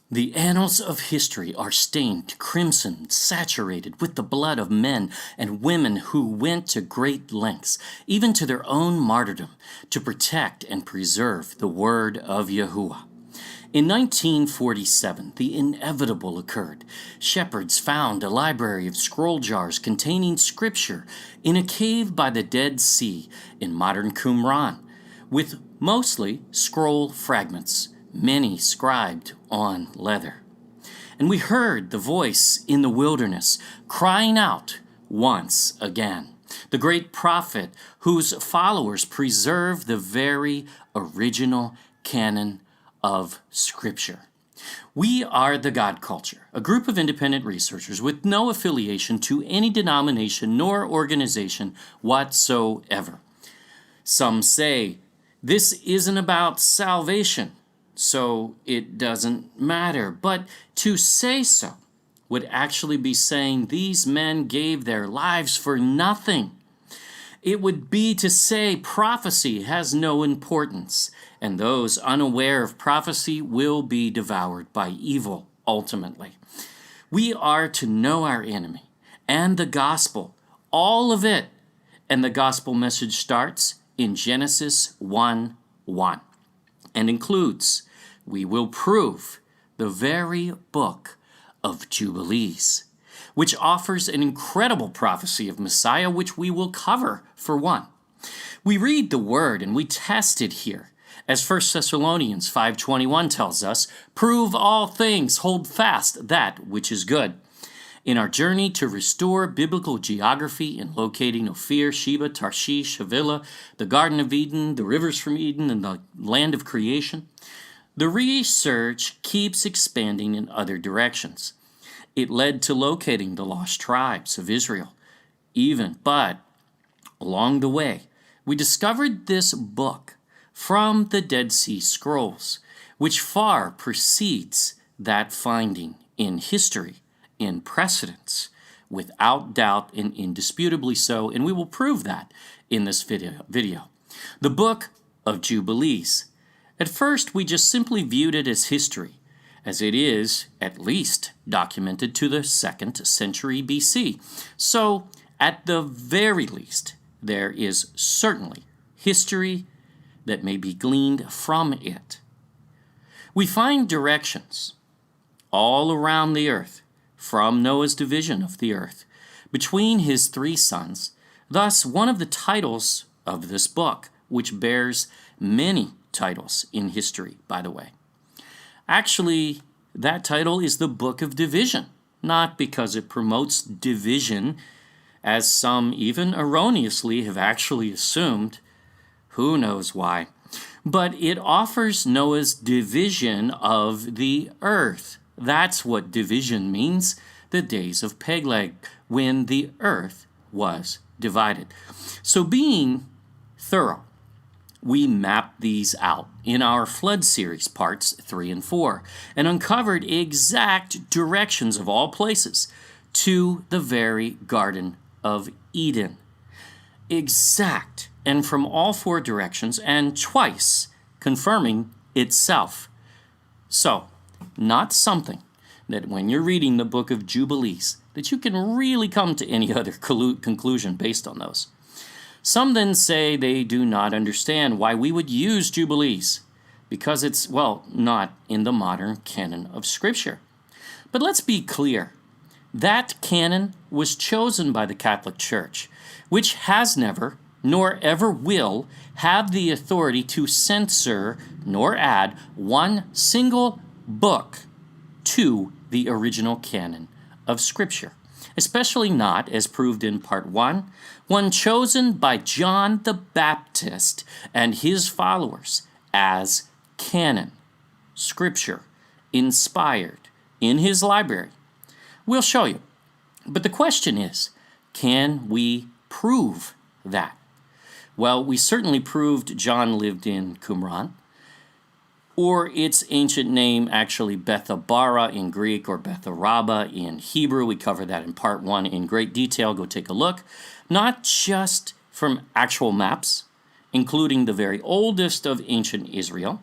The annals of history are stained crimson, saturated with the blood of men and women who went to great lengths, even to their own martyrdom, to protect and preserve the word of Yahuwah. In 1947, the inevitable occurred. Shepherds found a library of scroll jars containing scripture in a cave by the Dead Sea in modern Qumran, with mostly scroll fragments, many scribed on leather. And we heard the voice in the wilderness crying out once again, the great prophet whose followers preserve the very original canon of Scripture. We are the God Culture, a group of independent researchers with no affiliation to any denomination nor organization whatsoever. Some say this isn't about salvation, so it doesn't matter. But to say so would actually be saying these men gave their lives for nothing. It would be to say prophecy has no importance, and those unaware of prophecy will be devoured by evil ultimately. We are to know our enemy and the gospel, all of it. And the gospel message starts in Genesis 1:1 and includes, we will prove, the very book of Jubilees, which offers an incredible prophecy of Messiah, which we will cover for one. We read the word and we test it here. As 1 Thessalonians 5:21 tells us, prove all things, hold fast that which is good. In our journey to restore biblical geography in locating Ophir, Sheba, Tarshish, Havilah, the Garden of Eden, the rivers from Eden, and the land of creation, the research keeps expanding in other directions. It led to locating the lost tribes of Israel. But along the way, we discovered this book from the Dead Sea Scrolls, which far precedes that finding in history, in precedence, without doubt and indisputably so, and we will prove that in this video. The book of Jubilees. At first, we just simply viewed it as history, as it is, at least, documented to the 2nd century BC. So, at the very least, there is certainly history that may be gleaned from it. We find directions all around the earth from Noah's division of the earth between his 3 sons, thus one of the titles of this book, which bears many titles in history, by the way. Actually, that title is the Book of Division, not because it promotes division, as some even erroneously have actually assumed, who knows why, but it offers Noah's division of the earth. That's what division means, the days of Peleg, when the earth was divided. So being thorough, we mapped these out in our flood series, parts 3 and 4, and uncovered exact directions of all places to the very Garden of Eden. Exact, and from all 4 directions, and twice confirming itself. So, not something that when you're reading the book of Jubilees, that you can really come to any other conclusion based on those. Some then say they do not understand why we would use Jubilees, because it's, well, not in the modern canon of Scripture. But let's be clear. That canon was chosen by the Catholic Church, which has never, nor ever will, have the authority to censor nor add one single book to the original canon of Scripture, especially not, as proved in Part 1, one chosen by John the Baptist and his followers as canon, Scripture, inspired, in his library. We'll show you. But the question is, can we prove that? Well, we certainly proved John lived in Qumran, or its ancient name actually Bethabara in Greek or Betharaba in Hebrew. We covered that in Part 1 in great detail. Go take a look. Not just from actual maps, including the very oldest of ancient Israel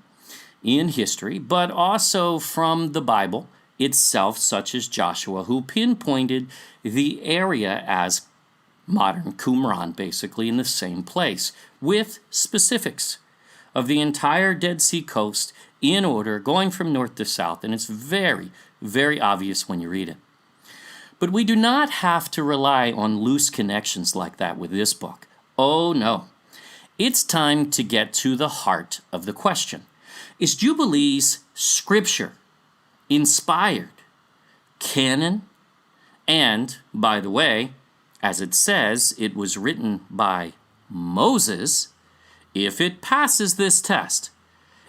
in history, but also from the Bible itself, such as Joshua, who pinpointed the area as modern Qumran, basically in the same place, with specifics of the entire Dead Sea coast in order, going from north to south, and it's very, very obvious when you read it. But we do not have to rely on loose connections like that with this book. Oh no. It's time to get to the heart of the question. Is Jubilees Scripture, inspired, canon, and, by the way, as it says, it was written by Moses? If it passes this test,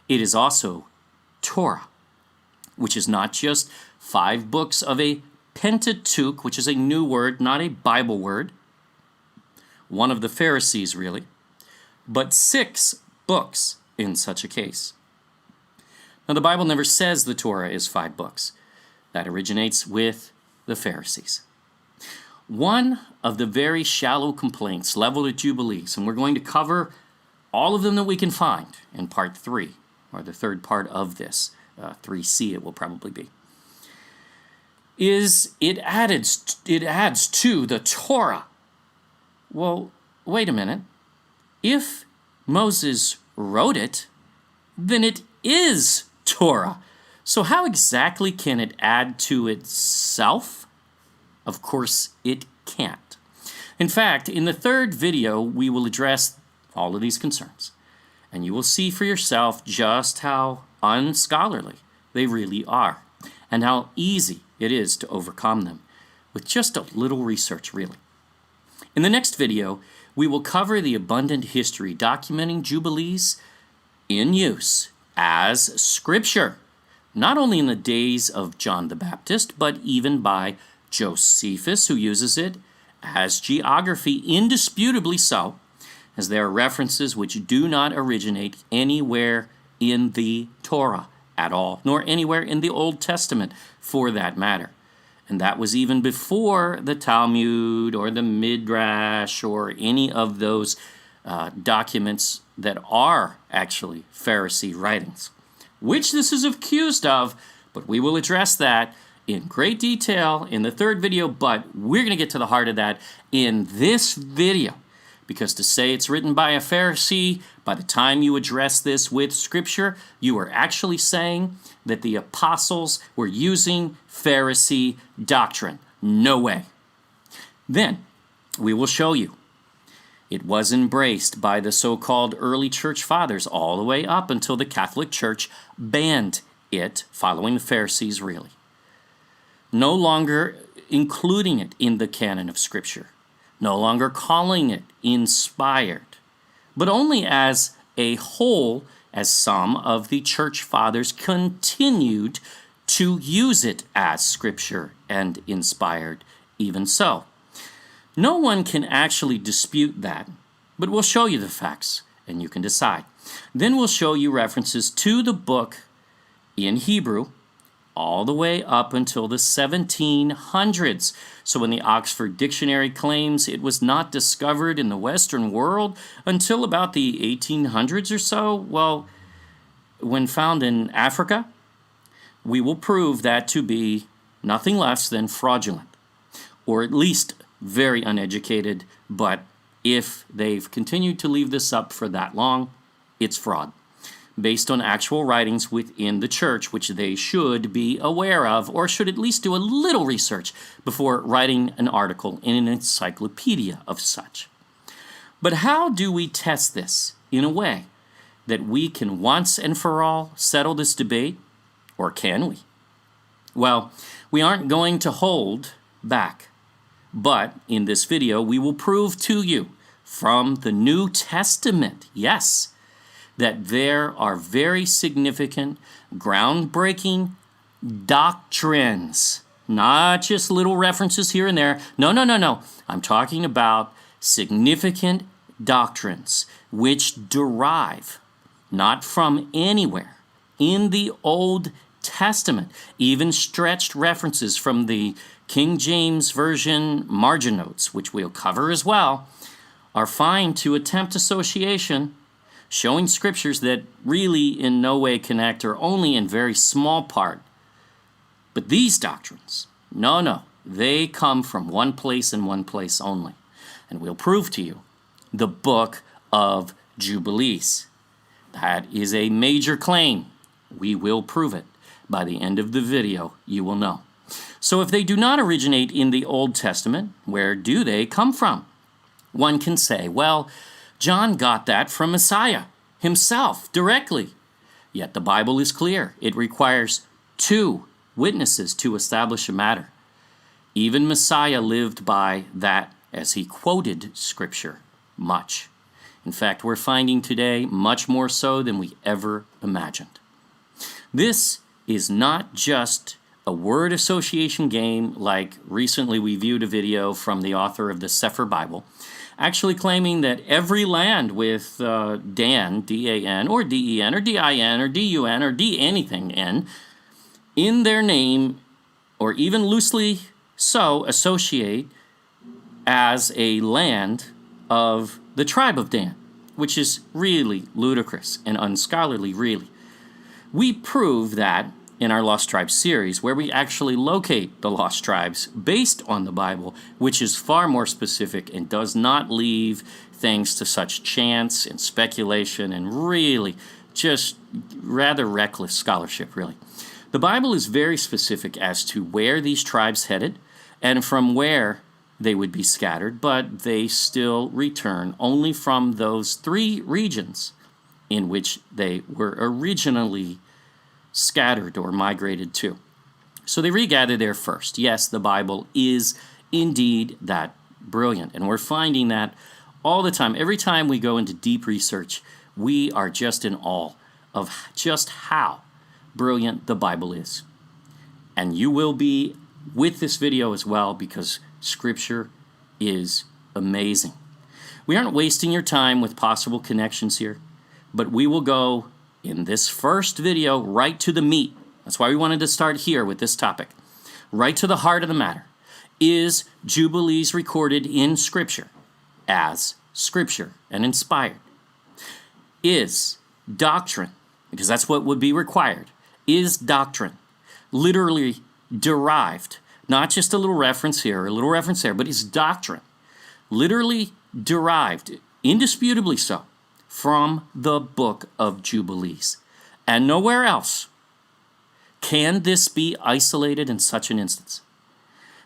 it is also Torah, which is not just 5 books of a Pentateuch, which is a new word, not a Bible word, one of the Pharisees really, but 6 books in such a case. Now, the Bible never says the Torah is 5 books. That originates with the Pharisees. One of the very shallow complaints leveled at Jubilees, and we're going to cover all of them that we can find in Part 3, or the third part of this, 3C it will probably be, is it adds to the Torah. Well, wait a minute. If Moses wrote it, then it is Torah. So how exactly can it add to itself? Of course, it can't. In fact, in the third video, we will address all of these concerns, and you will see for yourself just how unscholarly they really are, and how easy it is to overcome them with just a little research, really. In the next video, we will cover the abundant history documenting Jubilees in use as Scripture, not only in the days of John the Baptist, but even by Josephus, who uses it as geography, indisputably so, as there are references which do not originate anywhere in the Torah at all, nor anywhere in the Old Testament for that matter. And that was even before the Talmud or the Midrash or any of those documents that are actually Pharisee writings, which this is accused of, but we will address that in great detail in the third video, but we're going to get to the heart of that in this video, because to say it's written by a Pharisee, by the time you address this with Scripture, you are actually saying that the apostles were using Pharisee doctrine. No way. Then we will show you it was embraced by the so-called early church fathers all the way up until the Catholic Church banned it, following the Pharisees really. No longer including it in the canon of Scripture, no longer calling it inspired, but only as a whole, as some of the church fathers continued to use it as Scripture and inspired even so. No one can actually dispute that, but we'll show you the facts, and you can decide. Then we'll show you references to the book in Hebrew all the way up until the 1700s. So when the Oxford Dictionary claims it was not discovered in the Western world until about the 1800s or so, well, when found in Africa, we will prove that to be nothing less than fraudulent, or at least very uneducated, but If they've continued to leave this up for that long, it's fraud, based on actual writings within the church, which they should be aware of, or should at least do a little research before writing an article in an encyclopedia of such. But how do we test this in a way that we can once and for all settle this debate, or can we? Well, we aren't going to hold back, but in this video we will prove to you from the New Testament, yes, that there are very significant, groundbreaking doctrines, not just little references here and there. No. I'm talking about significant doctrines which derive not from anywhere in the Old Testament, even stretched references from the King James Version margin notes, which we'll cover as well, are fine to attempt association, showing scriptures that really in no way connect or only in very small part. But these doctrines, no, they come from one place and one place only. And we'll prove to you the book of Jubilees. That is a major claim. We will prove it. By the end of the video, you will know. So if they do not originate in the Old Testament, where do they come from? One can say, well, John got that from Messiah himself directly. Yet the Bible is clear. It requires 2 witnesses to establish a matter. Even Messiah lived by that as he quoted Scripture much. In fact, we're finding today much more so than we ever imagined. This is not just a word association game like recently we viewed a video from the author of the Sefer Bible, actually claiming that every land with Dan, D-A-N, or D-E-N, or D-I-N, or D-U-N, or D-anything, N, in their name, or even loosely so, associate as a land of the tribe of Dan, which is really ludicrous and unscholarly, really. We prove that in our Lost Tribes series, where we actually locate the Lost Tribes based on the Bible, which is far more specific and does not leave things to such chance and speculation and really just rather reckless scholarship, really. The Bible is very specific as to where these tribes headed and from where they would be scattered, but they still return only from those 3 regions in which they were originally scattered or migrated to. So they regather there first. Yes, the Bible is indeed that brilliant, and we're finding that all the time. Every time we go into deep research, we are just in awe of just how brilliant the Bible is. And you will be with this video as well, because Scripture is amazing. We aren't wasting your time with possible connections here, but we will go in this first video right to the meat. That's why we wanted to start here with this topic. Right to the heart of the matter. Is Jubilees recorded in Scripture as Scripture and inspired? Is doctrine, because that's what would be required, is doctrine literally derived, not just a little reference here, a little reference there, but is doctrine literally derived, indisputably so, from the book of Jubilees, and nowhere else? Can this be isolated in such an instance?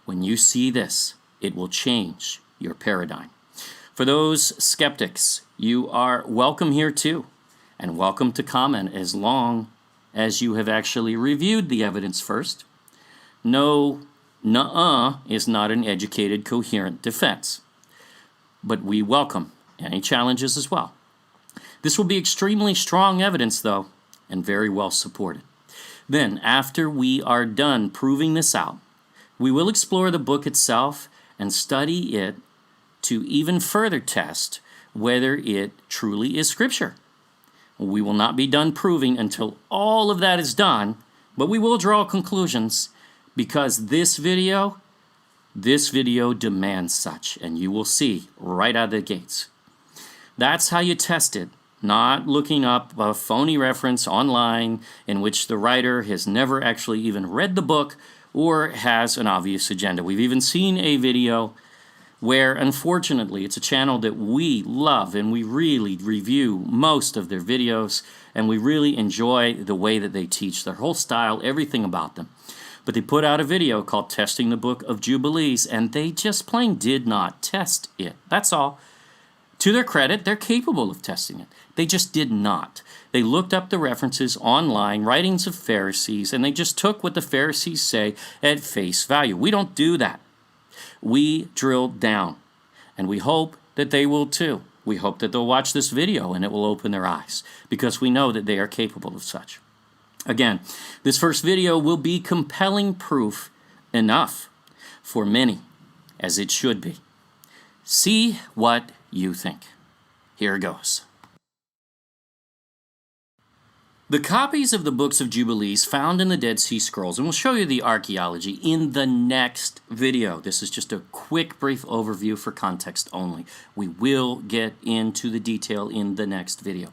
When you see this, it will change your paradigm. For those skeptics, you are welcome here too, and welcome to comment as long as you have actually reviewed the evidence first. No, nuh-uh is not an educated, coherent defense, but we welcome any challenges as well. This will be extremely strong evidence, though, and very well supported. Then, after we are done proving this out, we will explore the book itself and study it to even further test whether it truly is Scripture. We will not be done proving until all of that is done, but we will draw conclusions, because this video demands such, and you will see right out of the gates. That's how you test it. Not looking up a phony reference online in which the writer has never actually even read the book or has an obvious agenda. We've even seen a video where unfortunately it's a channel that we love and we really review most of their videos, and we really enjoy the way that they teach, their whole style, everything about them. But they put out a video called Testing the Book of Jubilees, and they just plain did not test it. That's all. To their credit, they're capable of testing it. They just did not. They looked up the references online, writings of Pharisees, and they just took what the Pharisees say at face value. We don't do that. We drill down, and we hope that they will too. We hope that they'll watch this video and it will open their eyes, because we know that they are capable of such. Again, this first video will be compelling proof enough for many, as it should be. See what you think. Here goes. The copies of the books of Jubilees found in the Dead Sea Scrolls, and we'll show you the archaeology in the next video. This is just a quick, brief overview for context only. We will get into the detail in the next video.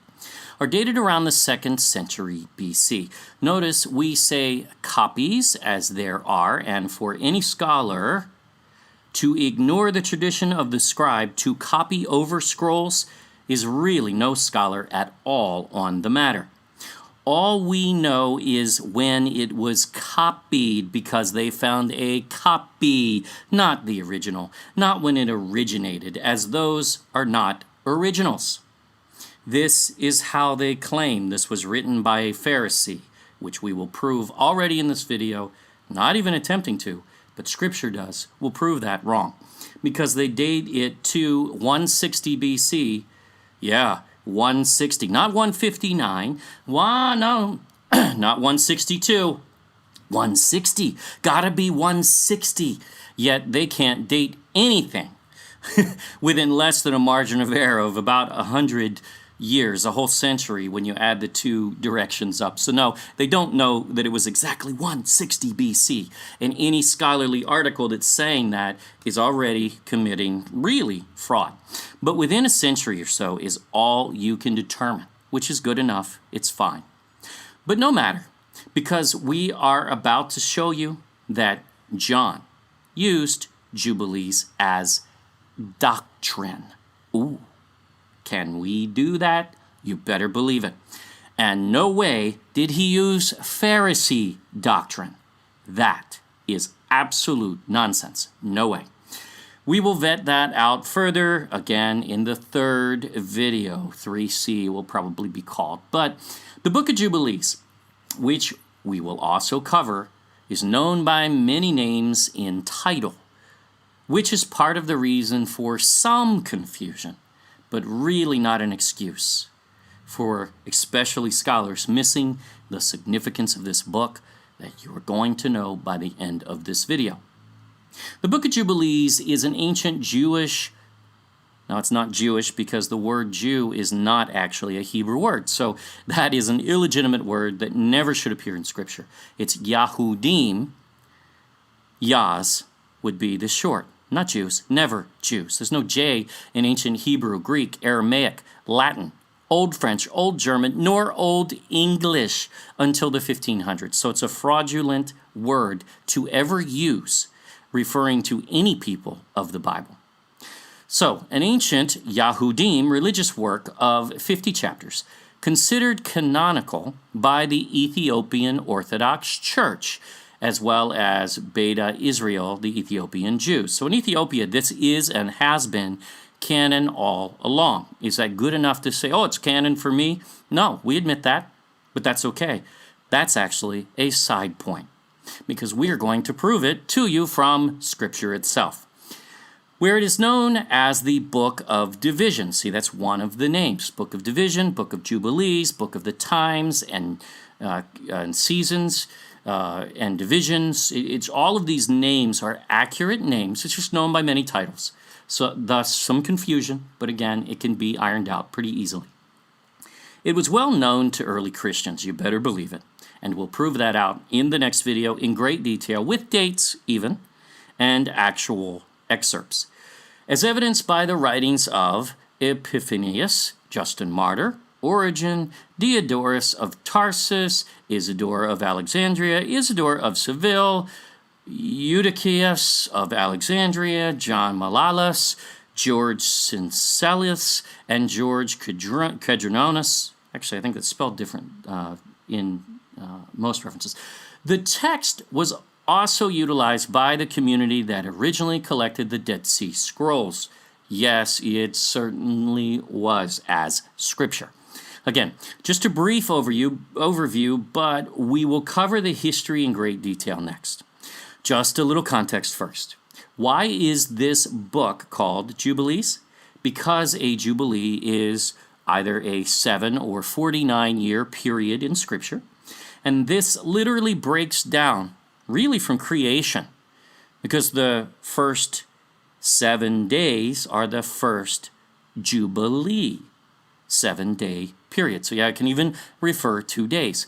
Are dated around the 2nd century BC. Notice we say copies, as there are, and for any scholar to ignore the tradition of the scribe to copy over scrolls is really no scholar at all on the matter. All we know is when it was copied, because they found a copy, not the original, not when it originated, as those are not originals. This is how they claim this was written by a Pharisee, which we will prove already in this video, not even attempting to, but Scripture does. We'll prove that wrong, because they date it to 160 BC. Yeah, 160, not 159. No, not 162. 160. Gotta be 160. Yet they can't date anything within less than a margin of error of about 100 years, a whole century, when you add the two directions up. So no, they don't know that it was exactly 160 BC. And any scholarly article that's saying that is already committing really fraud. But within a century or so is all you can determine, which is good enough. It's fine. But no matter, because we are about to show you that John used Jubilees as doctrine. Ooh. Can we do that? You better believe it. And no way did he use Pharisee doctrine. That is absolute nonsense. No way. We will vet that out further, again, in the third video. 3C will probably be called. But the Book of Jubilees, which we will also cover, is known by many names in title, which is part of the reason for some confusion, but really not an excuse for especially scholars missing the significance of this book that you are going to know by the end of this video. The Book of Jubilees is an ancient Jewish, now it's not Jewish because the word Jew is not actually a Hebrew word, so that is an illegitimate word that never should appear in Scripture. It's Yahudim. Yaz would be the short. Not Jews, never Jews. There's no J in ancient Hebrew, Greek, Aramaic, Latin, Old French, Old German, nor Old English until the 1500s. So it's a fraudulent word to ever use referring to any people of the Bible. So, an ancient Yahudim religious work of 50 chapters, considered canonical by the Ethiopian Orthodox Church, as well as Beta Israel, the Ethiopian Jews. So in Ethiopia, this is and has been canon all along. Is that good enough to say, oh, it's canon for me? No, we admit that, but that's okay. That's actually a side point, because we are going to prove it to you from Scripture itself, where it is known as the Book of Division. See, that's one of the names. Book of Division, Book of Jubilees, Book of the Times and Seasons, and divisions. It's all of these names are accurate names. It's just known by many titles. So thus some confusion, but again, it can be ironed out pretty easily. It was well known to early Christians, you better believe it, and we'll prove that out in the next video in great detail, with dates even, and actual excerpts, as evidenced by the writings of Epiphanius, Justin Martyr, Origen, Diodorus of Tarsus, Isidore of Alexandria, Isidore of Seville, Eutychius of Alexandria, John Malalas, George Syncellus, and George Kedronos. Actually, I think it's spelled different in most references. The text was also utilized by the community that originally collected the Dead Sea Scrolls. Yes, it certainly was as scripture. Again, just a brief overview, but we will cover the history in great detail next. Just a little context first. Why is this book called Jubilees? Because a jubilee is either a 7 or 49-year period in Scripture, and this literally breaks down really from creation, because the first 7 days are the first jubilee, 7-day period. So yeah, I can even refer to days.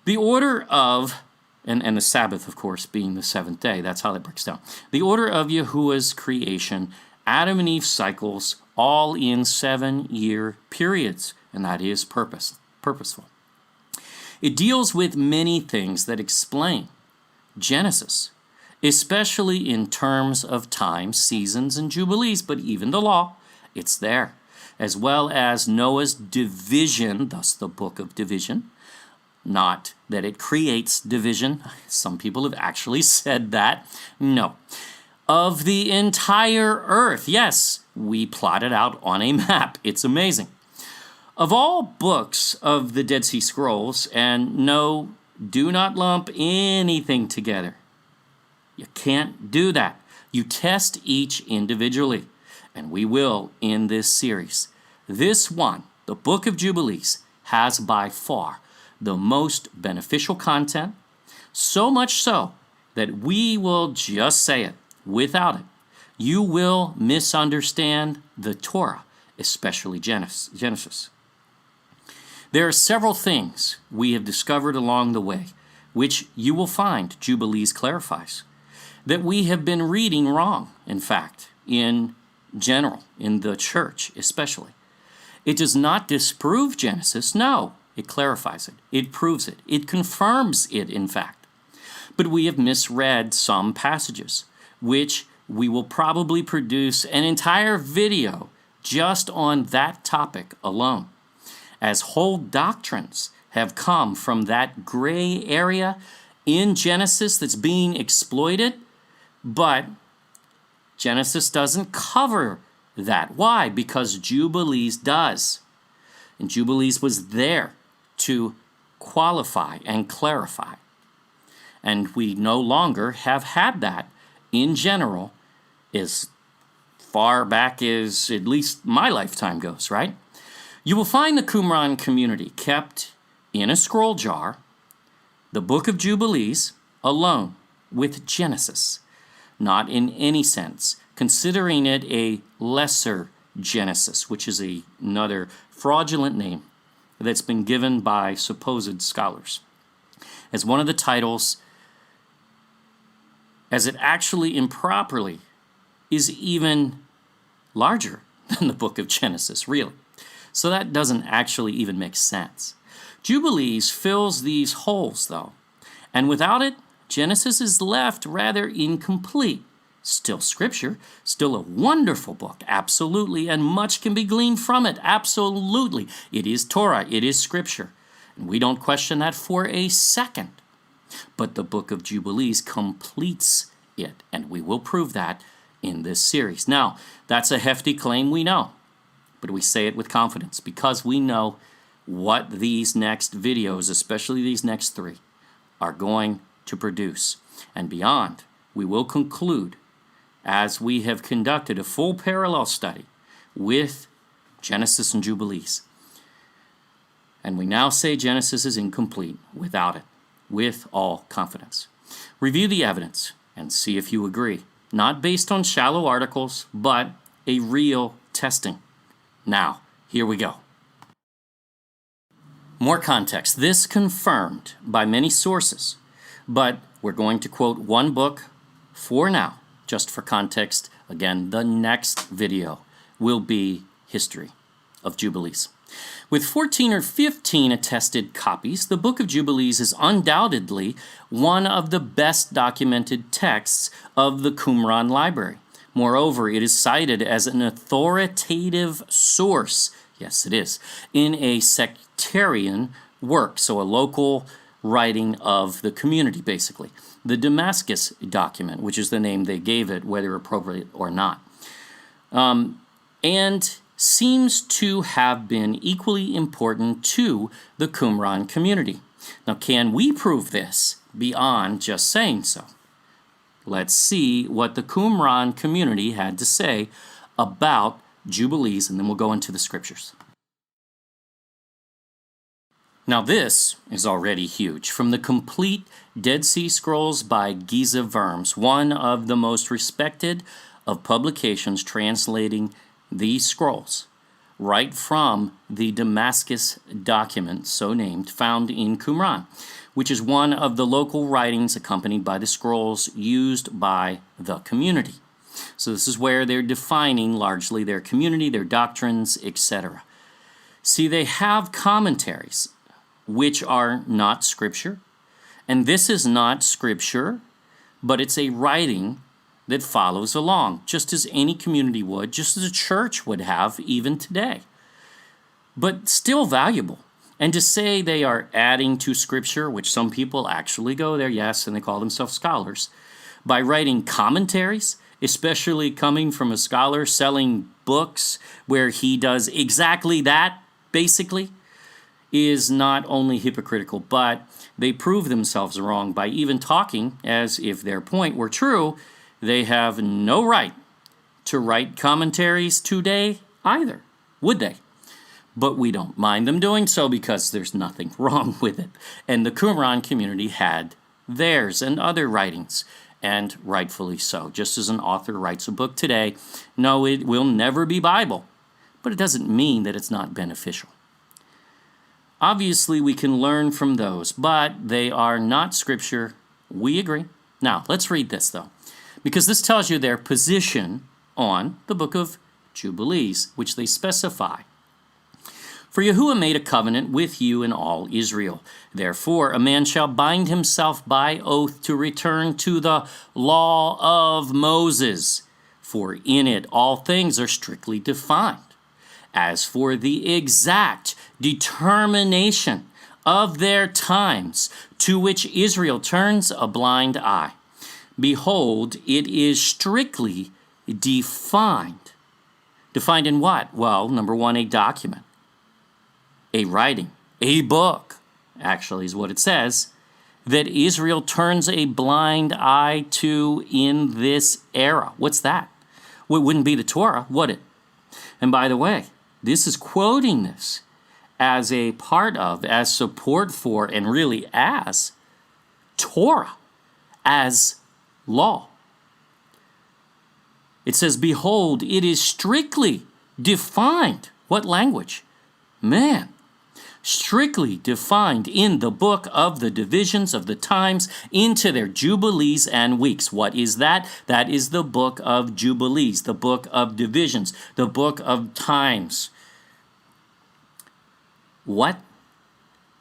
The order of, and the Sabbath, of course, being the 7th day, that's how that breaks down. The order of Yahuwah's creation, Adam and Eve cycles, all in 7-year periods, and that is purposeful. It deals with many things that explain Genesis, especially in terms of time, seasons, and jubilees, but even the law, it's there, as well as Noah's division, thus the book of division. Not that it creates division. Some people have actually said that. No. Of the entire earth. Yes, we plotted out on a map. It's amazing. Of all books of the Dead Sea Scrolls, and no, do not lump anything together. You can't do that. You test each individually, and we will in this series. This one, the Book of Jubilees, has by far the most beneficial content, so much so that we will just say it. Without it, you will misunderstand the Torah, especially Genesis. There are several things we have discovered along the way, which you will find Jubilees clarifies, that we have been reading wrong, in fact, in general, in the church especially. It does not disprove Genesis, no. It clarifies it. It proves it. It confirms it, in fact. But we have misread some passages, which we will probably produce an entire video just on that topic alone, as whole doctrines have come from that gray area in Genesis that's being exploited, but Genesis doesn't cover that. Why? Because Jubilees does. And Jubilees was there to qualify and clarify. And we no longer have had that in general as far back as at least my lifetime goes, right? You will find the Qumran community kept in a scroll jar, the Book of Jubilees, alone with Genesis, not in any sense, considering it a lesser Genesis, which is another fraudulent name that's been given by supposed scholars, as one of the titles, as it actually improperly is even larger than the book of Genesis, really. So that doesn't actually even make sense. Jubilees fills these holes, though, and without it, Genesis is left rather incomplete. Still scripture, still a wonderful book, absolutely, and much can be gleaned from it, absolutely. It is Torah, it is scripture, and we don't question that for a second. But the book of Jubilees completes it, and we will prove that in this series. Now, that's a hefty claim, we know, but we say it with confidence because we know what these next videos, especially these next 3, are going to produce. And beyond, we will conclude, as we have conducted a full parallel study with Genesis and Jubilees. And we now say Genesis is incomplete without it, with all confidence. Review the evidence and see if you agree, not based on shallow articles, but a real testing. Now, here we go. More context. This confirmed by many sources, but we're going to quote one book for now, just for context. Again, the next video will be history of Jubilees. With 14 or 15 attested copies, the Book of Jubilees is undoubtedly one of the best documented texts of the Qumran library. Moreover, it is cited as an authoritative source, yes it is, in a sectarian work, so a local writing of the community basically. The Damascus document, which is the name they gave it, whether appropriate or not. And seems to have been equally important to the Qumran community. Now, can we prove this beyond just saying so? Let's see what the Qumran community had to say about Jubilees, and then we'll go into the scriptures. Now this is already huge. From the complete Dead Sea Scrolls by Giza Vermes, one of the most respected of publications translating these scrolls, right from the Damascus document, so named, found in Qumran, which is one of the local writings accompanied by the scrolls used by the community. So this is where they're defining largely their community, their doctrines, etc. See, they have commentaries which are not scripture, and this is not scripture, but it's a writing that follows along, just as any community would, just as a church would have even today. But still valuable. And to say they are adding to Scripture, which some people actually go there, yes, and they call themselves scholars, by writing commentaries, especially coming from a scholar selling books where he does exactly that, basically, is not only hypocritical, but they prove themselves wrong by even talking as if their point were true. They have no right to write commentaries today either, would they? But we don't mind them doing so because there's nothing wrong with it. And the Qumran community had theirs and other writings, and rightfully so. Just as an author writes a book today, no, it will never be Bible, but it doesn't mean that it's not beneficial. Obviously, we can learn from those, but they are not Scripture. We agree. Now, let's read this, though, because this tells you their position on the book of Jubilees, which they specify. For Yahuwah made a covenant with you and all Israel. Therefore, a man shall bind himself by oath to return to the law of Moses, for in it all things are strictly defined. As for the exact determination of their times, to which Israel turns a blind eye, behold, it is strictly defined. Defined in what? Well, number one, a document, a writing, a book, actually is what it says, that Israel turns a blind eye to in this era. What's that? Well, it wouldn't be the Torah, would it? And by the way, this is quoting this as a part of, as support for, and really as Torah, as law. It says, behold, it is strictly defined. What language? Man. Strictly defined in the book of the divisions of the times into their jubilees and weeks. What is that? That is the book of Jubilees, the book of divisions, the book of times. What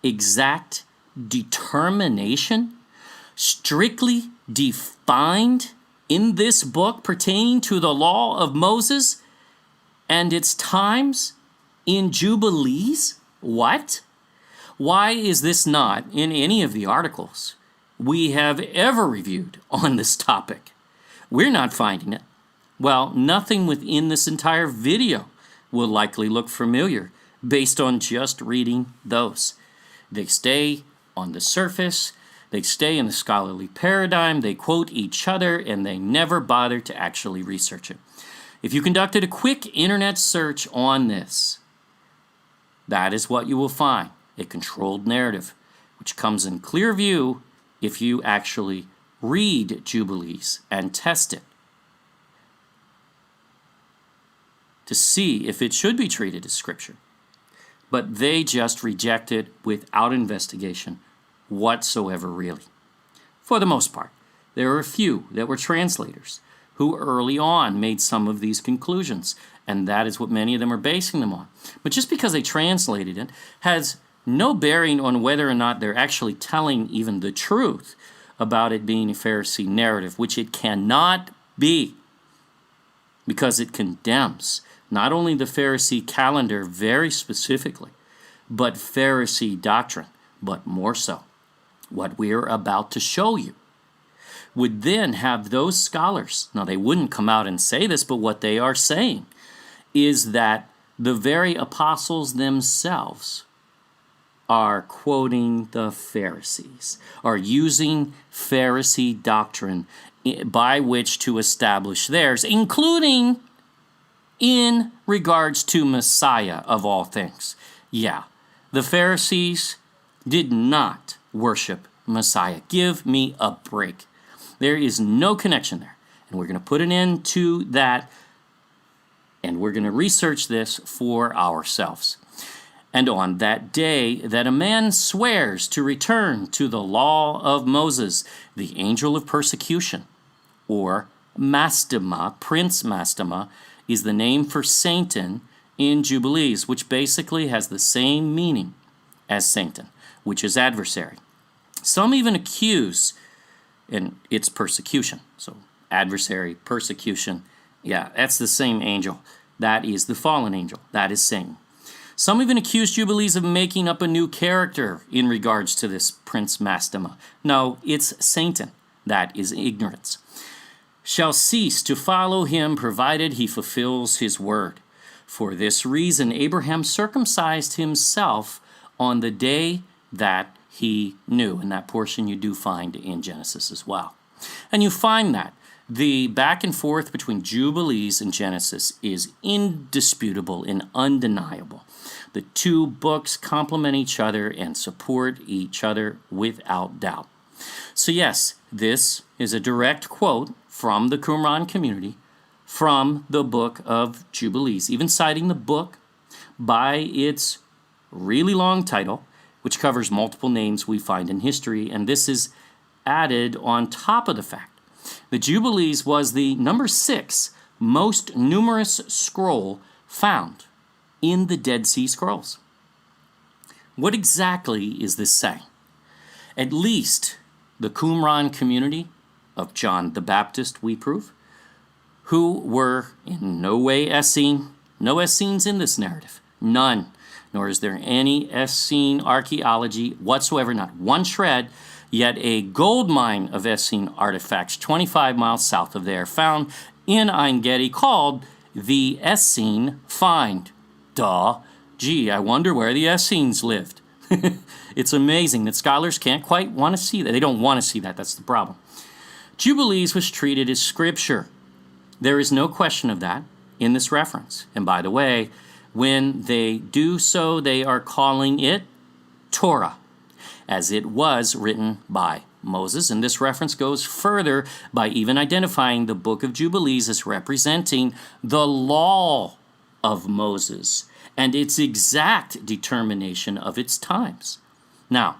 exact determination? Strictly defined in this book pertaining to the law of Moses and its times in Jubilees? What? Why is this not in any of the articles we have ever reviewed on this topic? We're not finding it. Well, nothing within this entire video will likely look familiar based on just reading those. They stay on the surface, they stay in the scholarly paradigm, they quote each other, and they never bother to actually research it. If you conducted a quick internet search on this, that is what you will find, a controlled narrative, which comes in clear view if you actually read Jubilees and test it to see if it should be treated as Scripture. But they just reject it without investigation whatsoever, really. For the most part, there are a few that were translators who early on made some of these conclusions, And that is what many of them are basing them on. But just because they translated it has no bearing on whether or not they're actually telling even the truth about it being a Pharisee narrative, which it cannot be, because it condemns not only the Pharisee calendar very specifically, but Pharisee doctrine, but more so. What we are about to show you would then have those scholars, now they wouldn't come out and say this, but what they are saying is that the very apostles themselves are quoting the Pharisees, are using Pharisee doctrine by which to establish theirs, including in regards to Messiah of all things. Yeah, the Pharisees did not worship Messiah. Give me a break. There is no connection there. And we're going to put an end to that, and we're going to research this for ourselves. And on that day that a man swears to return to the law of Moses, the angel of persecution, or Mastema, Prince Mastema, is the name for Satan in Jubilees, which basically has the same meaning as Satan, which is adversary. Some even accuse, and it's persecution. So adversary, persecution, yeah, that's the same angel. That is the fallen angel. That is Satan. Some even accuse Jubilees of making up a new character in regards to this Prince Mastema. No, it's Satan. That is ignorance. Shall cease to follow him, provided he fulfills his word. For this reason, Abraham circumcised himself on the day that he knew. And that portion you do find in Genesis as well. And you find that the back and forth between Jubilees and Genesis is indisputable and undeniable. The two books complement each other and support each other without doubt. So yes, this is a direct quote from the Qumran community from the book of Jubilees, even citing the book by its really long title, which covers multiple names we find in history, and this is added on top of the fact that Jubilees was the number 6 most numerous scroll found in the Dead Sea Scrolls. What exactly is this saying? At least the Qumran community of John the Baptist, we prove, who were in no way Essene, no Essenes in this narrative, none, nor is there any Essene archaeology whatsoever, not one shred, yet a gold mine of Essene artifacts 25 miles south of there found in Ein Gedi called the Essene Find. Duh. Gee, I wonder where the Essenes lived. It's amazing that scholars can't quite want to see that. They don't want to see that. That's the problem. Jubilees was treated as scripture. There is no question of that in this reference. And by the way, when they do so, they are calling it Torah, as it was written by Moses. And this reference goes further by even identifying the book of Jubilees as representing the law of Moses and its exact determination of its times. Now,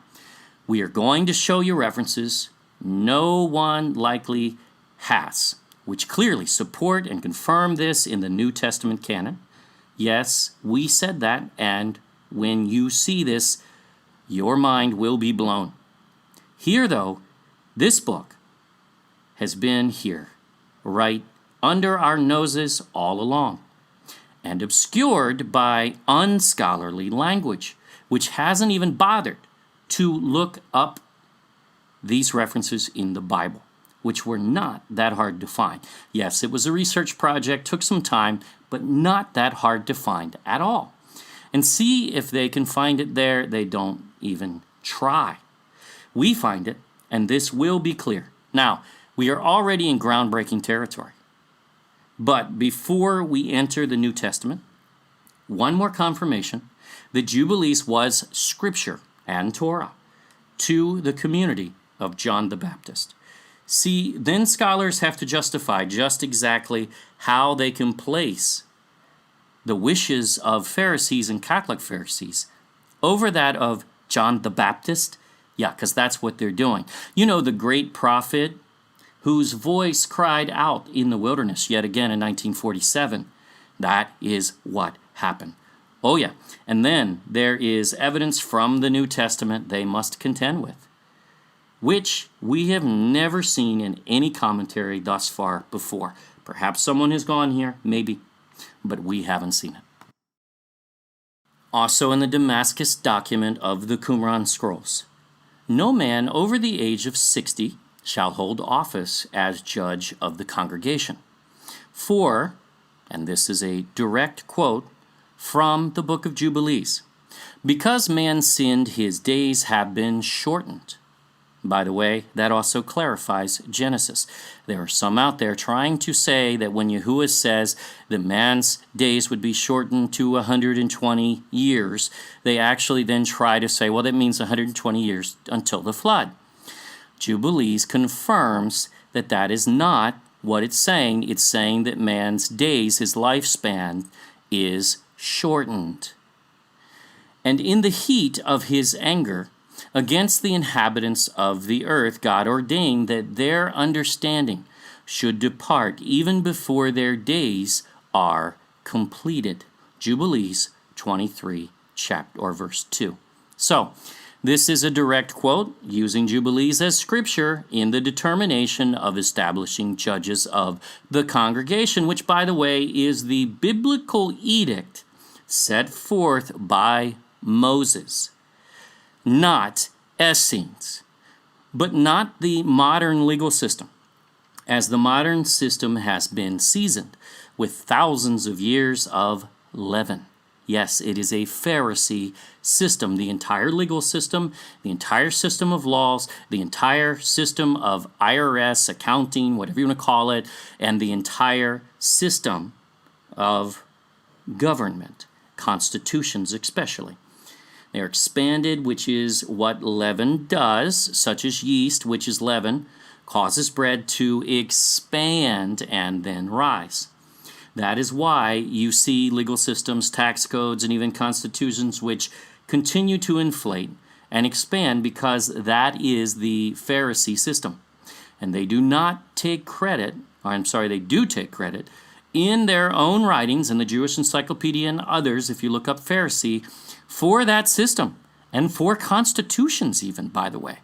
we are going to show you references no one likely has, which clearly support and confirm this in the New Testament canon. Yes, we said that, and when you see this, your mind will be blown. Here, though, this book has been here, right under our noses all along, and obscured by unscholarly language, which hasn't even bothered to look up these references in the Bible, which were not that hard to find. Yes, it was a research project, took some time, but not that hard to find at all. And see if they can find it there. They don't even try. We find it, and this will be clear. Now, we are already in groundbreaking territory. But before we enter the New Testament, one more confirmation that Jubilees was scripture and Torah to the community of John the Baptist. See, then scholars have to justify just exactly how they can place the wishes of Pharisees and Catholic Pharisees over that of John the Baptist. Yeah, because that's what they're doing. You know, the great prophet whose voice cried out in the wilderness yet again in 1947. That is what happened. Oh yeah, and then there is evidence from the New Testament they must contend with, which we have never seen in any commentary thus far before. Perhaps someone has gone here, maybe, but we haven't seen it. Also in the Damascus document of the Qumran scrolls, no man over the age of 60 shall hold office as judge of the congregation. For, and this is a direct quote from the book of Jubilees, because man sinned, his days have been shortened. By the way, that also clarifies Genesis. There are some out there trying to say that when Yahuwah says that man's days would be shortened to 120 years, they actually then try to say, well, that means 120 years until the flood. Jubilees confirms that that is not what it's saying. It's saying that man's days, his lifespan, is shortened. And in the heat of his anger against the inhabitants of the earth, God ordained that their understanding should depart even before their days are completed. Jubilees 23, verse 2. So, this is a direct quote using Jubilees as scripture in the determination of establishing judges of the congregation, which, by the way, is the biblical edict set forth by Moses. Not Essenes, but not the modern legal system, as the modern system has been seasoned with thousands of years of leaven. Yes, it is a Pharisee system. The entire legal system, the entire system of laws, the entire system of IRS, accounting, whatever you want to call it, and the entire system of government, constitutions especially. They are expanded, which is what leaven does, such as yeast, which is leaven, causes bread to expand and then rise. That is why you see legal systems, tax codes, and even constitutions which continue to inflate and expand, because that is the Pharisee system. And they do not take credit, they do take credit in their own writings, in the Jewish Encyclopedia and others, if you look up Pharisee, for that system and for constitutions even, by the way.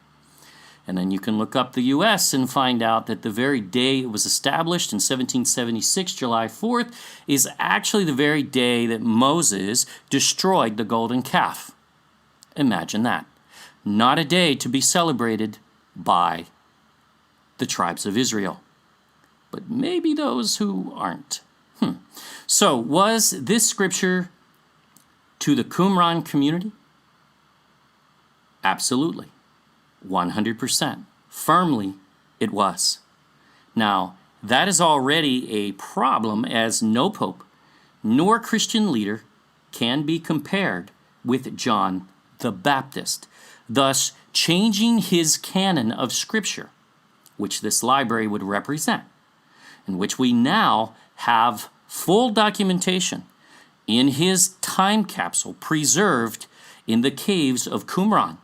And then you can look up the U.S. and find out that the very day it was established in 1776, July 4th, is actually the very day that Moses destroyed the golden calf. Imagine that. Not a day to be celebrated by the tribes of Israel, but maybe those who aren't. So was this scripture to the Qumran community? Absolutely. 100%. Firmly, it was. Now, that is already a problem, as no pope nor Christian leader can be compared with John the Baptist, thus changing his canon of Scripture, which this library would represent, in which we now have full documentation in his time capsule preserved in the caves of Qumran.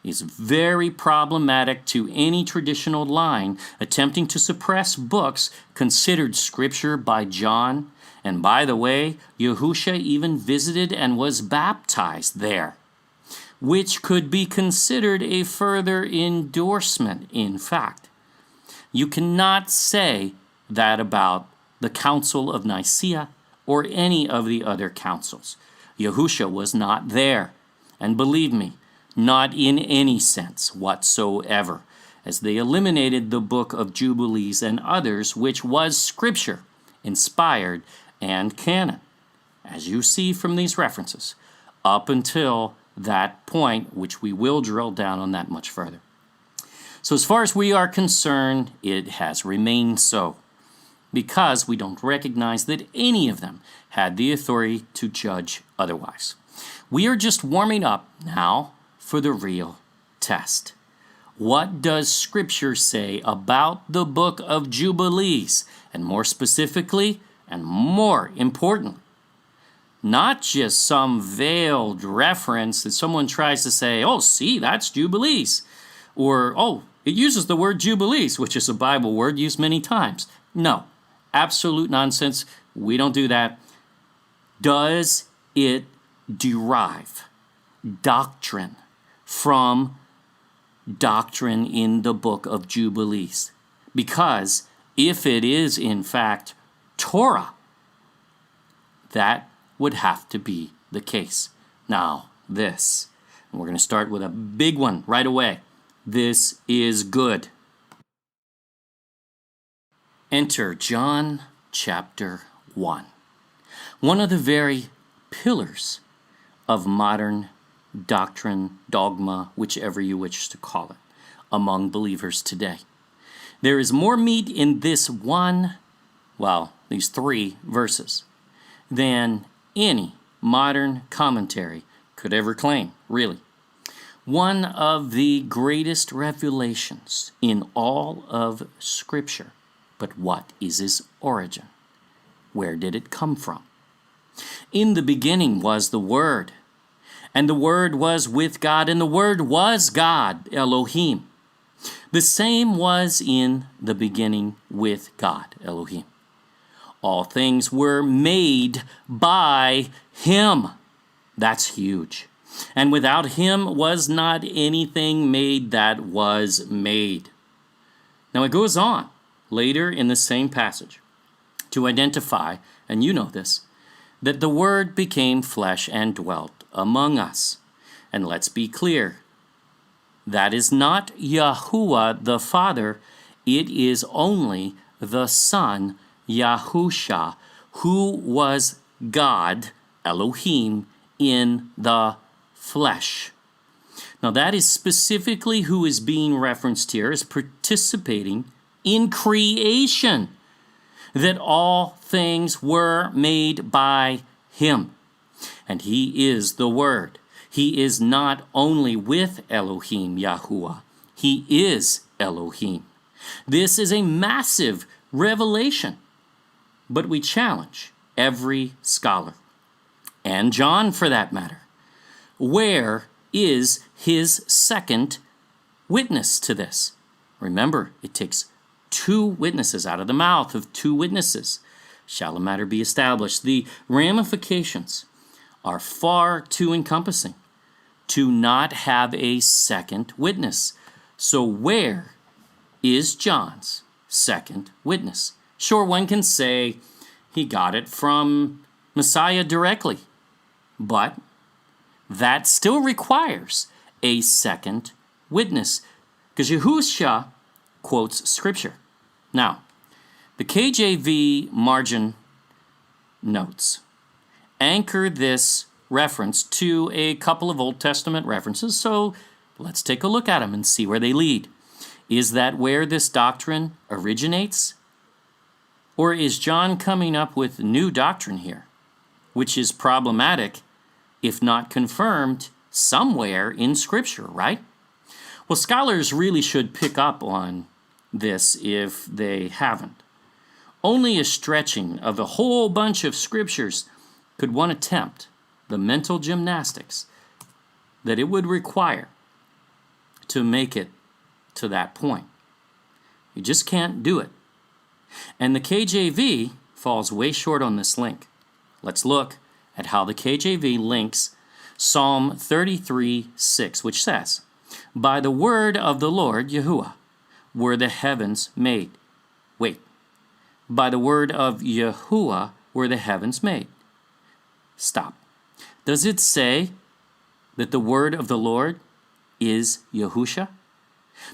Is very problematic to any traditional line attempting to suppress books considered scripture by John. And by the way, Yahusha even visited and was baptized there, which could be considered a further endorsement, in fact. You cannot say that about the Council of Nicaea or any of the other councils. Yahusha was not there, and believe me, not in any sense whatsoever, as they eliminated the book of Jubilees and others, which was scripture, inspired, and canon, as you see from these references, up until that point, which we will drill down on that much further. So as far as we are concerned, it has remained so, because we don't recognize that any of them had the authority to judge otherwise. We are just warming up now for the real test. What does Scripture say about the book of Jubilees? And more specifically, and more importantly, not just some veiled reference that someone tries to say, oh, see, that's Jubilees. Or, oh, it uses the word Jubilees, which is a Bible word used many times. No, absolute nonsense. We don't do that. Does it derive doctrine from doctrine in the book of Jubilees? Because if it is in fact Torah, that would have to be the case. Now, this, and we're going to start with a big one right away. This is good. Enter John chapter 1. One of the very pillars of modern doctrine, dogma, whichever you wish to call it, among believers today. There is more meat in this these 3 verses than any modern commentary could ever claim, really. One of the greatest revelations in all of Scripture. But what is its origin? Where did it come from? In the beginning was the Word, and the Word was with God, and the Word was God, Elohim. The same was in the beginning with God, Elohim. All things were made by Him. That's huge. And without Him was not anything made that was made. Now it goes on later in the same passage to identify, and you know this, that the Word became flesh and dwelt among us. And let's be clear, that is not Yahuwah the Father, it is only the Son, Yahusha, who was God, Elohim, in the flesh. Now that is specifically who is being referenced here as participating in creation, that all things were made by Him. And He is the Word. He is not only with Elohim, Yahuwah. He is Elohim. This is a massive revelation. But we challenge every scholar, and John for that matter, where is his second witness to this? Remember, it takes 2 witnesses out of the mouth of 2 witnesses. Shall a matter be established? The ramifications are far too encompassing to not have a second witness. So where is John's second witness? Sure, one can say he got it from Messiah directly, but that still requires a second witness, because Yahushua quotes Scripture. Now, the KJV margin notes anchor this reference to a couple of Old Testament references, so let's take a look at them and see where they lead. Is that where this doctrine originates? Or is John coming up with new doctrine here, which is problematic if not confirmed somewhere in Scripture, right? Well, scholars really should pick up on this if they haven't. Only a stretching of a whole bunch of Scriptures could one attempt the mental gymnastics that it would require to make it to that point. You just can't do it. And the KJV falls way short on this link. Let's look at how the KJV links Psalm 33:6, which says, "By the word of the Lord, Yahuwah, were the heavens made." Wait. By the word of Yahuwah were the heavens made. Stop. Does it say that the word of the Lord is Yahusha?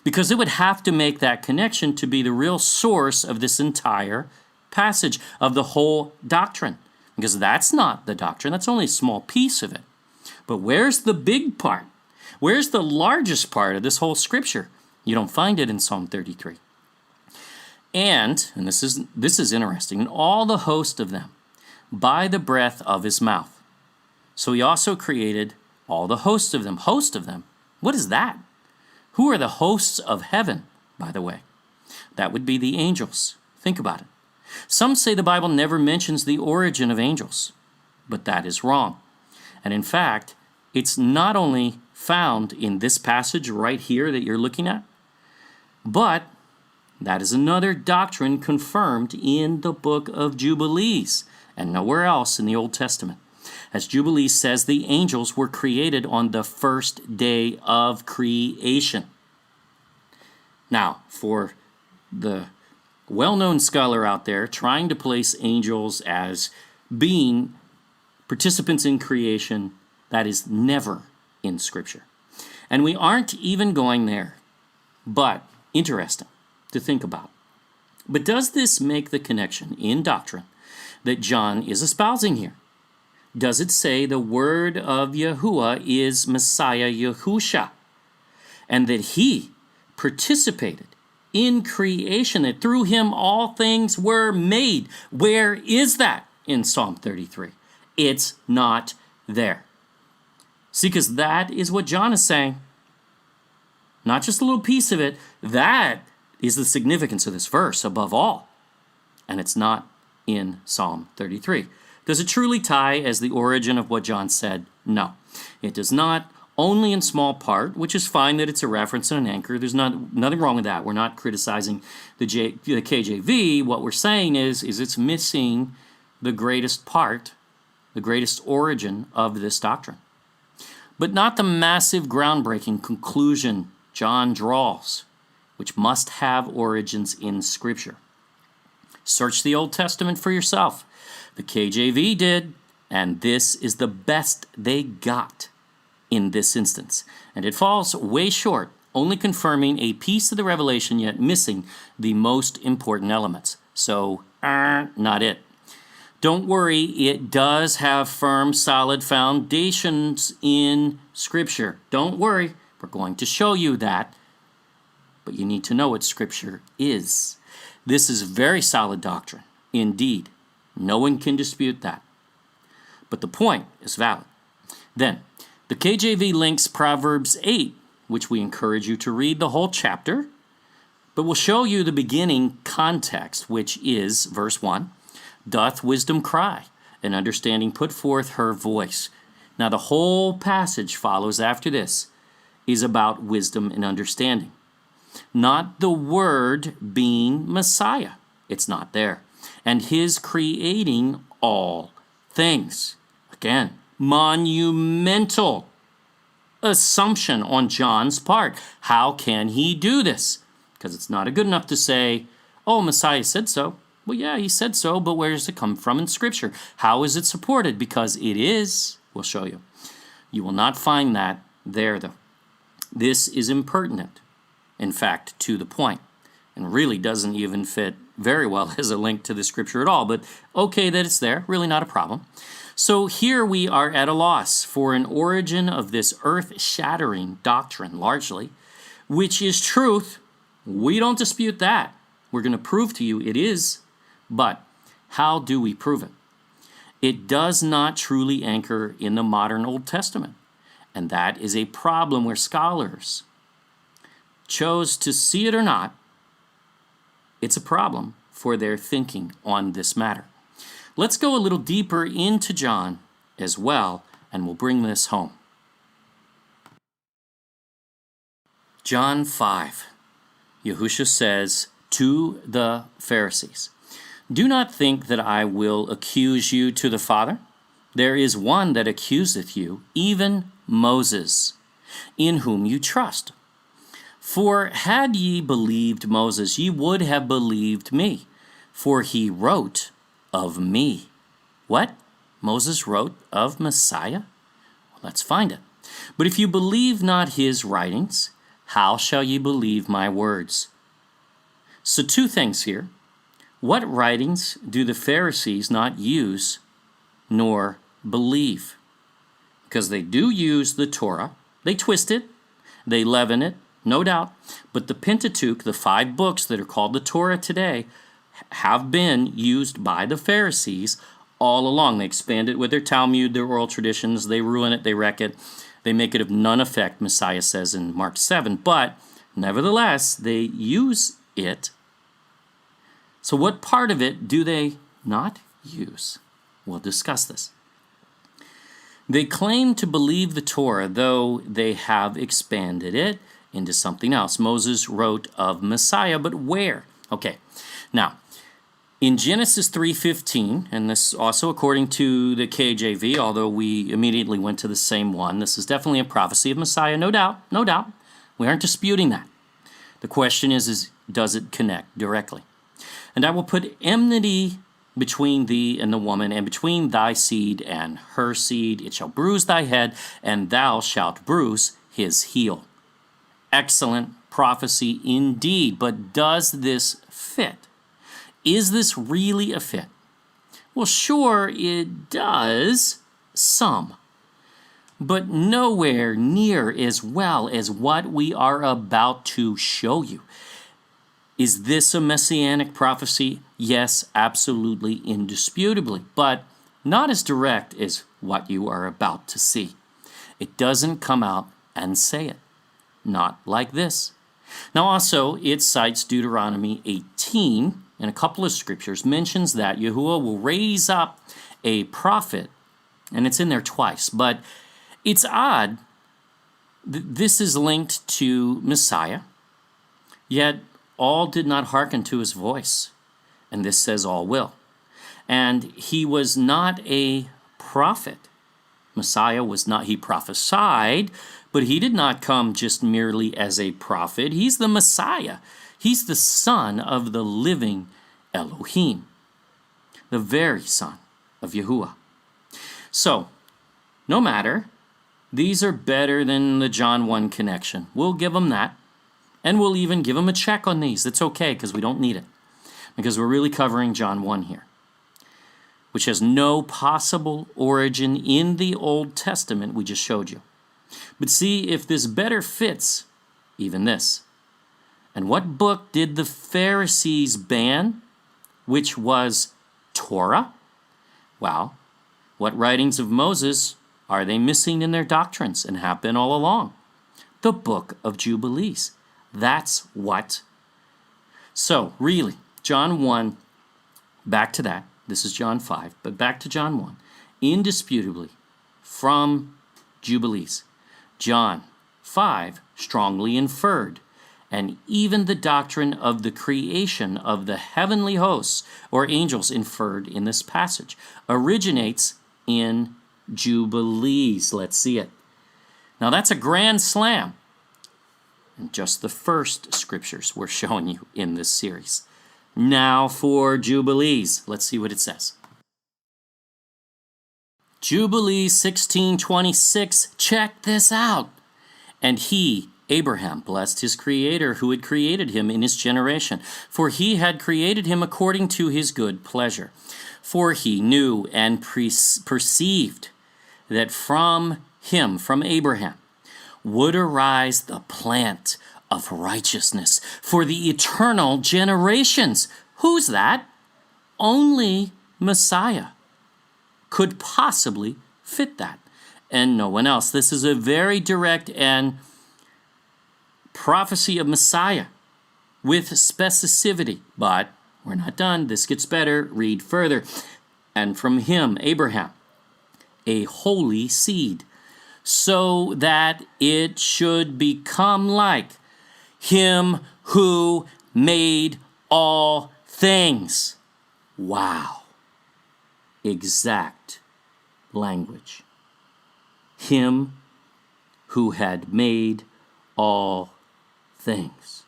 Because it would have to make that connection to be the real source of this entire passage, of the whole doctrine. Because that's not the doctrine, that's only a small piece of it. But where's the big part? Where's the largest part of this whole Scripture? You don't find it in Psalm 33. And this is interesting, and all the host of them, by the breath of his mouth. So he also created all the hosts of them. Host of them? What is that? Who are the hosts of heaven, by the way? That would be the angels. Think about it. Some say the Bible never mentions the origin of angels, but that is wrong. And in fact, it's not only found in this passage right here that you're looking at, but that is another doctrine confirmed in the book of Jubilees. and nowhere else in the Old Testament. As Jubilees says, the angels were created on the first day of creation. Now, for the well-known scholar out there trying to place angels as being participants in creation, that is never in Scripture. And we aren't even going there, but interesting to think about. But does this make the connection in doctrine that John is espousing here? Does it say the word of Yahuwah is Messiah Yahusha, and that he participated in creation, that through him all things were made? Where is that in Psalm 33? It's not there. See, because that is what John is saying. Not just a little piece of it. That is the significance of this verse above all. And it's not in Psalm 33. Does it truly tie as the origin of what John said? No. It does not, only in small part, which is fine that it's a reference and an anchor. There's nothing wrong with that. We're not criticizing the KJV. What we're saying is it's missing the greatest part, the greatest origin of this doctrine. But not the massive groundbreaking conclusion John draws, which must have origins in Scripture. Search the Old Testament for yourself. The KJV did, and this is the best they got in this instance. And it falls way short, only confirming a piece of the revelation yet missing the most important elements. So, not it. Don't worry, it does have firm, solid foundations in Scripture. Don't worry, we're going to show you that. But you need to know what Scripture is. This is very solid doctrine, indeed. No one can dispute that. But the point is valid. Then, the KJV links Proverbs 8, which we encourage you to read the whole chapter, but we'll show you the beginning context, which is, verse 1, doth wisdom cry, and understanding put forth her voice. Now the whole passage follows after this is about wisdom and understanding. Not the Word being Messiah. It's not there. And his creating all things. Again, monumental assumption on John's part. How can he do this? Because it's not good enough to say, oh, Messiah said so. Well, yeah, he said so, but where does it come from in Scripture? How is it supported? Because it is, we'll show you. You will not find that there, though. This is impertinent, in fact, to the point, and really doesn't even fit very well as a link to the Scripture at all, but okay that it's there, really not a problem. So here we are at a loss for an origin of this earth-shattering doctrine, largely, which is truth. We don't dispute that. We're going to prove to you it is, but how do we prove it? It does not truly anchor in the modern Old Testament, and that is a problem where scholars chose to see it or not. It's a problem for their thinking on this matter. Let's go a little deeper into John as well, and we'll bring this home. John 5. Yahushua says to the Pharisees, do not think that I will accuse you to the Father. There is one that accuseth you, even Moses, in whom you trust. For had ye believed Moses, ye would have believed me, for he wrote of me. What? Moses wrote of Messiah? Well, let's find it. But if you believe not his writings, how shall ye believe my words? So two things here. What writings do the Pharisees not use nor believe? Because they do use the Torah. They twist it. They leaven it. No doubt. But the Pentateuch, the 5 books that are called the Torah today, have been used by the Pharisees all along. They expand it with their Talmud, their oral traditions. They ruin it. They wreck it. They make it of none effect, Messiah says in Mark 7. But nevertheless, they use it. So what part of it do they not use? We'll discuss this. They claim to believe the Torah, though they have expanded it into something else. Moses wrote of Messiah, but where? Okay, now, In Genesis 3:15, and this also according to the KJV, although we immediately went to the same one, this is definitely a prophecy of Messiah, no doubt, no doubt. We aren't disputing that. The question is does it connect directly? And I will put enmity between thee and the woman, and between thy seed and her seed. It shall bruise thy head, and thou shalt bruise his heel. Excellent prophecy indeed, but does this fit? Is this really a fit? Well, sure, it does, some, but nowhere near as well as what we are about to show you. Is this a messianic prophecy? Yes, absolutely, indisputably, but not as direct as what you are about to see. It doesn't come out and say it. Not like this. Now also, it cites Deuteronomy 18 in a couple of scriptures, mentions that Yahuwah will raise up a prophet, and it's in there twice, but it's odd. This is linked to Messiah, yet all did not hearken to his voice, and this says all will. And he was not a prophet. Messiah was not, he prophesied, but he did not come just merely as a prophet. He's the Messiah. He's the Son of the living Elohim, the very Son of Yahuwah. So, no matter, these are better than the John 1 connection. We'll give them that, and we'll even give them a check on these. That's okay, because we don't need it, because we're really covering John 1 here, which has no possible origin in the Old Testament we just showed you. But see if this better fits even this. And what book did the Pharisees ban, which was Torah? Well, what writings of Moses are they missing in their doctrines and have been all along? The book of Jubilees. That's what. So, really, John 1, back to that. This is John 5, but back to John 1. Indisputably, from Jubilees. John 5 strongly inferred, and even the doctrine of the creation of the heavenly hosts or angels inferred in this passage originates in Jubilees. Let's see it. Now that's a grand slam. And just the first scriptures we're showing you in this series. Now for Jubilees. Let's see what it says. Jubilees 16:26. Check this out. And he, Abraham, blessed his Creator who had created him in his generation, for he had created him according to his good pleasure. For he knew and perceived that from him, from Abraham, would arise the plant of righteousness for the eternal generations. Who's that? Only Messiah could possibly fit that, and no one else. This is a very direct and prophecy of Messiah with specificity, but we're not done. This gets better. Read further. And from him, Abraham, a holy seed, so that it should become like him who made all things. Wow. Exact language. Him who had made all things.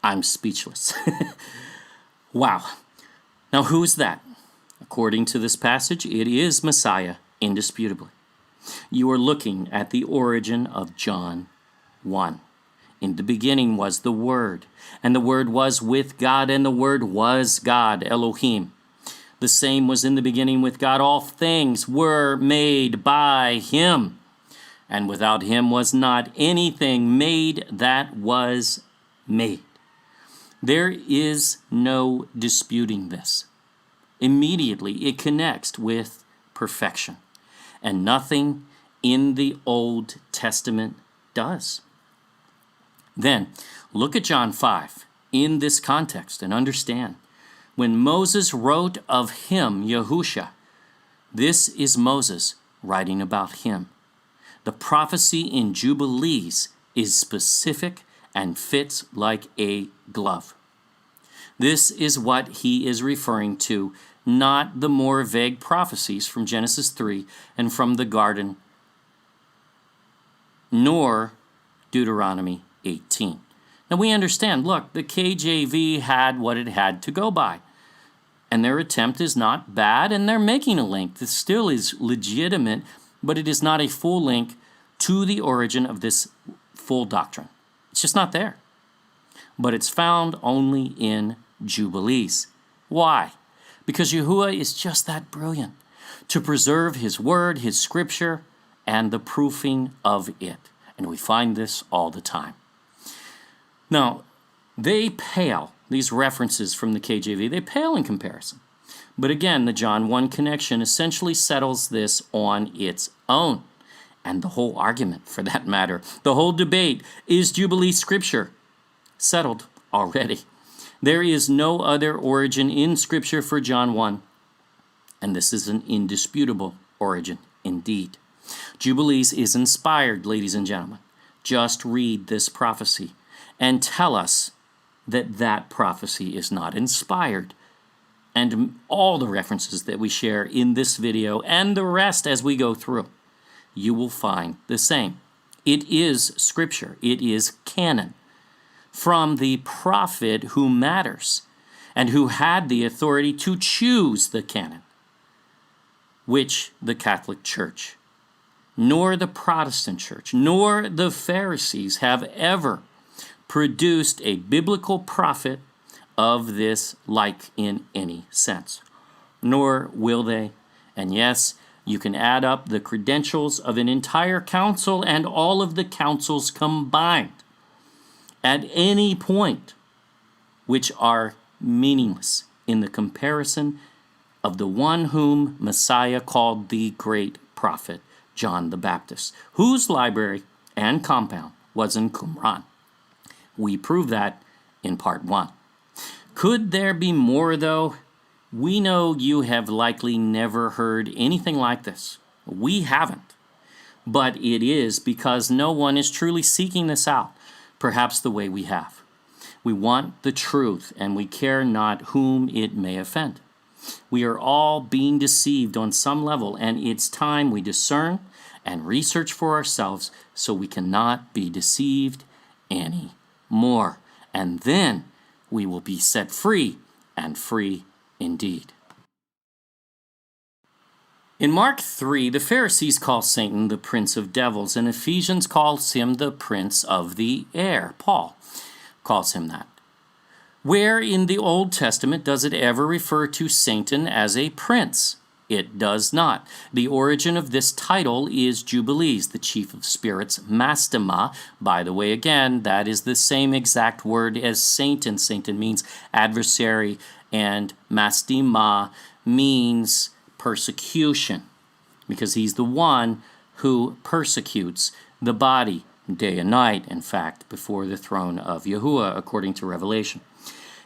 I'm speechless. Wow. Now who is that? According to this passage, it is Messiah, indisputably. You are looking at the origin of John 1. In the beginning was the Word, and the Word was with God, and the Word was God, Elohim. The same was in the beginning with God. All things were made by him, and without him was not anything made that was made. There is no disputing this. Immediately it connects with perfection, and nothing in the Old Testament does. Then, look at John 5 in this context and understand. When Moses wrote of him, Yahusha, this is Moses writing about him. The prophecy in Jubilees is specific and fits like a glove. This is what he is referring to, not the more vague prophecies from Genesis 3 and from the garden, nor Deuteronomy 18. Now we understand, look, the KJV had what it had to go by. And their attempt is not bad, and they're making a link that still is legitimate, but it is not a full link to the origin of this full doctrine. It's just not there. But it's found only in Jubilees. Why? Because Yahuwah is just that brilliant to preserve his word, his scripture, and the proofing of it. And we find this all the time. Now, they pale, these references from the KJV, they pale in comparison. But again, the John 1 connection essentially settles this on its own. And the whole argument, for that matter, the whole debate, is Jubilee scripture settled already. There is no other origin in scripture for John 1, and this is an indisputable origin indeed. Jubilees is inspired, ladies and gentlemen. Just read this prophecy and tell us that that prophecy is not inspired. And all the references that we share in this video and the rest as we go through, you will find the same. It is scripture. It is canon from the prophet who matters and who had the authority to choose the canon, which the Catholic Church, nor the Protestant Church, nor the Pharisees have ever produced a biblical prophet of this like in any sense. Nor will they. And yes, you can add up the credentials of an entire council and all of the councils combined at any point, which are meaningless in the comparison of the one whom Messiah called the great prophet, John the Baptist, whose library and compound was in Qumran. We prove that in part 1. Could there be more, though? We know you have likely never heard anything like this. We haven't. But it is because no one is truly seeking this out, perhaps the way we have. We want the truth, and we care not whom it may offend. We are all being deceived on some level, and it's time we discern and research for ourselves so we cannot be deceived anymore. And then we will be set free, and free indeed. In Mark 3, the Pharisees call Satan the prince of devils, and Ephesians calls him the prince of the air. Paul calls him that. Where in the Old Testament does it ever refer to Satan as a prince? It does not. The origin of this title is Jubilees, the chief of spirits, mastema. By the way, again, that is the same exact word as Satan. Satan means adversary, and mastema means persecution, because he's the one who persecutes the body day and night, in fact, before the throne of Yahuwah, according to Revelation.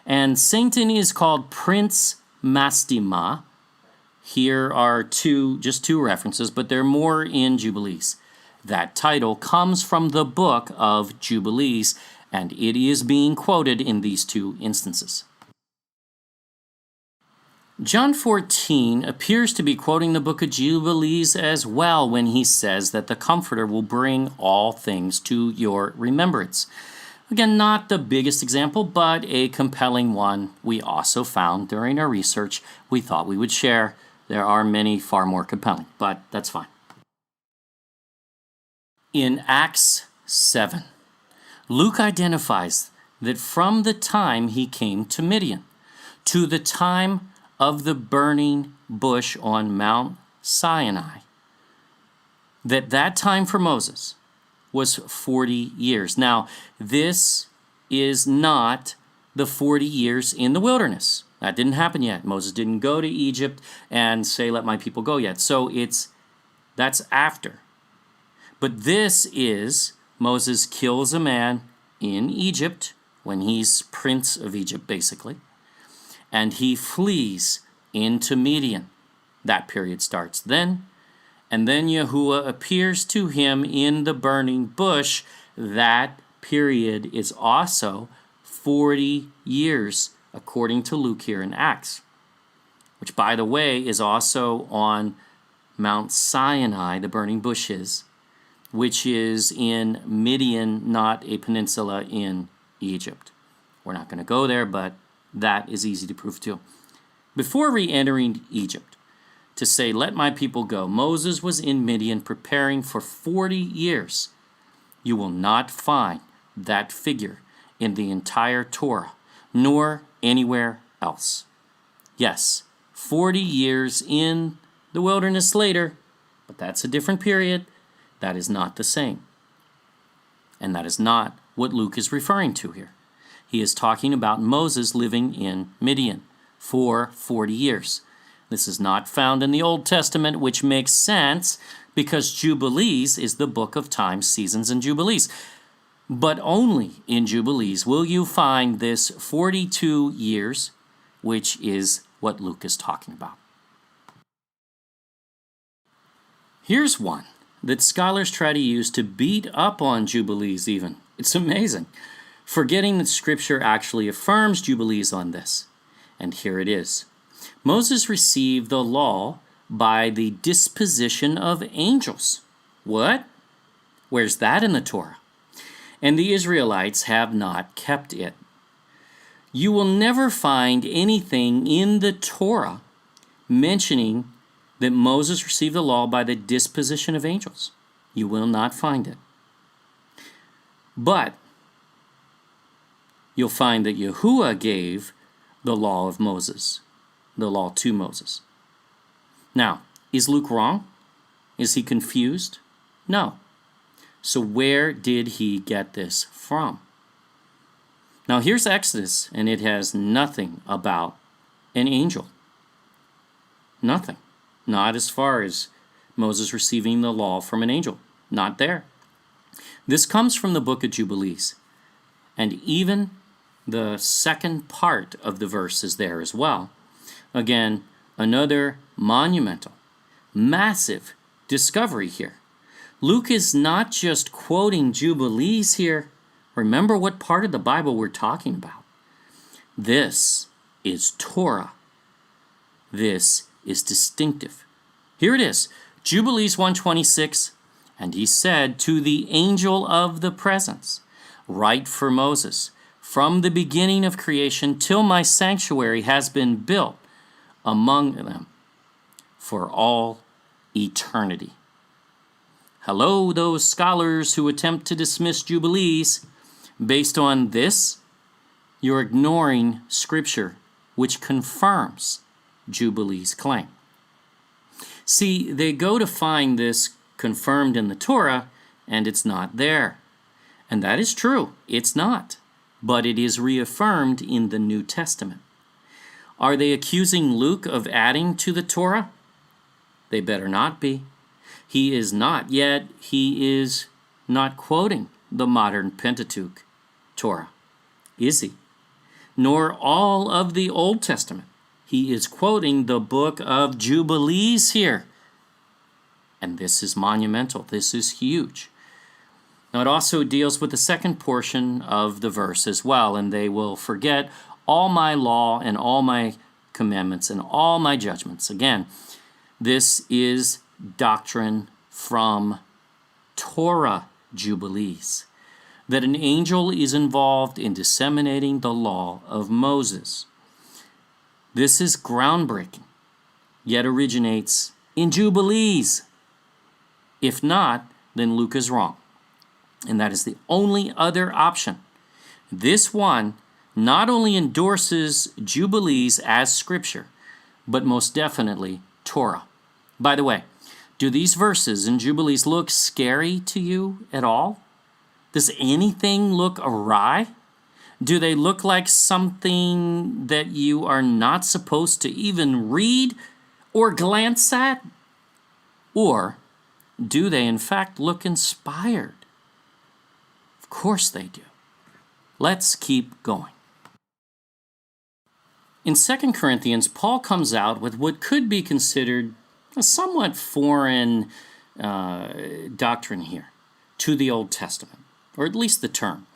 And Satan is called Prince Mastema. Here are just two references, but there are more in Jubilees. That title comes from the book of Jubilees, and it is being quoted in these two instances. John 14 appears to be quoting the book of Jubilees as well when he says that the Comforter will bring all things to your remembrance. Again, not the biggest example, but a compelling one we also found during our research we thought we would share. There are many far more compelling, but that's fine. In Acts 7, Luke identifies that from the time he came to Midian to the time of the burning bush on Mount Sinai, that time for Moses was 40 years. Now, this is not the 40 years in the wilderness. That didn't happen yet. Moses didn't go to Egypt and say, let my people go yet. So that's after. But this is Moses kills a man in Egypt when he's prince of Egypt, basically. And he flees into Midian. That period starts then. And then Yahuwah appears to him in the burning bush. That period is also 40 years according to Luke here in Acts, which, by the way, is also on Mount Sinai, the burning bush is, which is in Midian, not a peninsula in Egypt. We're not going to go there, but that is easy to prove too. Before re-entering Egypt, to say, "Let my people go," Moses was in Midian preparing for 40 years. You will not find that figure in the entire Torah, nor anywhere else. Yes, 40 years in the wilderness later, but that's a different period. That is not the same. And that is not what Luke is referring to here. He is talking about Moses living in Midian for 40 years. This is not found in the Old Testament, which makes sense because Jubilees is the book of times, seasons, and jubilees. But only in Jubilees will you find this 42 years, which is what Luke is talking about. Here's one that scholars try to use to beat up on Jubilees even. It's amazing, forgetting that Scripture actually affirms Jubilees on this. And here it is. Moses received the law by the disposition of angels. What? Where's that in the Torah? And the Israelites have not kept it. You will never find anything in the Torah mentioning that Moses received the law by the disposition of angels. You will not find it. But you'll find that Yahuwah gave the law of Moses, the law to Moses. Now, is Luke wrong? Is he confused? No. So where did he get this from? Now here's Exodus, and it has nothing about an angel. Nothing. Not as far as Moses receiving the law from an angel. Not there. This comes from the book of Jubilees. And even the second part of the verse is there as well. Again, another monumental, massive discovery here. Luke is not just quoting Jubilees here. Remember what part of the Bible we're talking about. This is Torah. This is distinctive. Here it is, Jubilees 1:26, and he said to the angel of the presence, write for Moses, from the beginning of creation till my sanctuary has been built among them for all eternity. Hello, those scholars who attempt to dismiss Jubilees. Based on this, you're ignoring Scripture, which confirms Jubilees' claim. See, they go to find this confirmed in the Torah, and it's not there. And that is true, it's not. But it is reaffirmed in the New Testament. Are they accusing Luke of adding to the Torah? They better not be. He is not, yet he is not quoting the modern Pentateuch Torah, is he? Nor all of the Old Testament. He is quoting the book of Jubilees here. And this is monumental. This is huge. Now it also deals with the second portion of the verse as well. And they will forget all my law and all my commandments and all my judgments. Again, this is doctrine from Torah Jubilees, that an angel is involved in disseminating the law of Moses. This is groundbreaking, yet originates in Jubilees. If not, then Luke is wrong. And that is the only other option. This one not only endorses Jubilees as Scripture, but most definitely Torah. By the way, do these verses in Jubilees look scary to you at all? Does anything look awry? Do they look like something that you are not supposed to even read or glance at? Or do they in fact look inspired? Of course they do. Let's keep going. In 2 Corinthians, Paul comes out with what could be considered a somewhat foreign doctrine here to the Old Testament, or at least the term,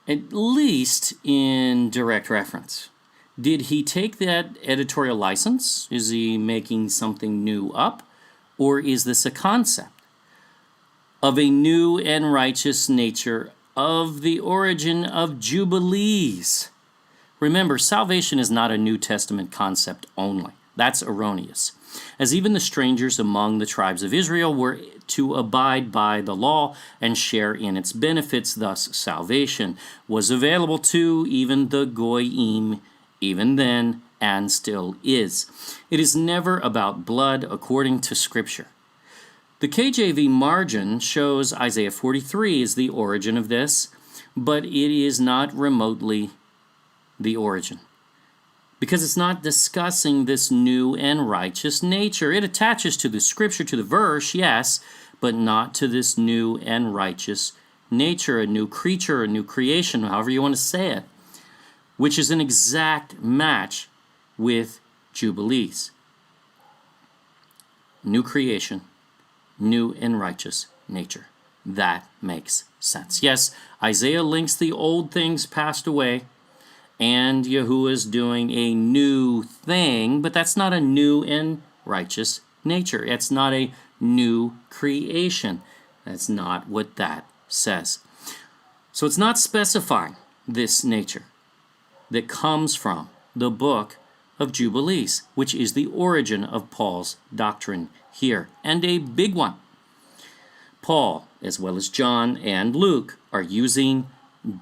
at least in direct reference. Did he take that editorial license? Is he making something new up? Or is this a concept of a new and righteous nature of the origin of Jubilees? Remember, salvation is not a New Testament concept only. That's erroneous, as even the strangers among the tribes of Israel were to abide by the law and share in its benefits. Thus, salvation was available to even the Goyim, even then, and still is. It is never about blood according to Scripture. The KJV margin shows Isaiah 43 is the origin of this, but it is not remotely the origin, because it's not discussing this new and righteous nature. It attaches to the Scripture, to the verse, yes, but not to this new and righteous nature, a new creature, a new creation, however you want to say it, which is an exact match with Jubilees. New creation, new and righteous nature. That makes sense. Yes, Isaiah links the old things passed away, and Yahuwah is doing a new thing, but that's not a new and righteous nature. It's not a new creation. That's not what that says. So it's not specifying this nature that comes from the book of Jubilees, which is the origin of Paul's doctrine here, and a big one. Paul, as well as John and Luke, are using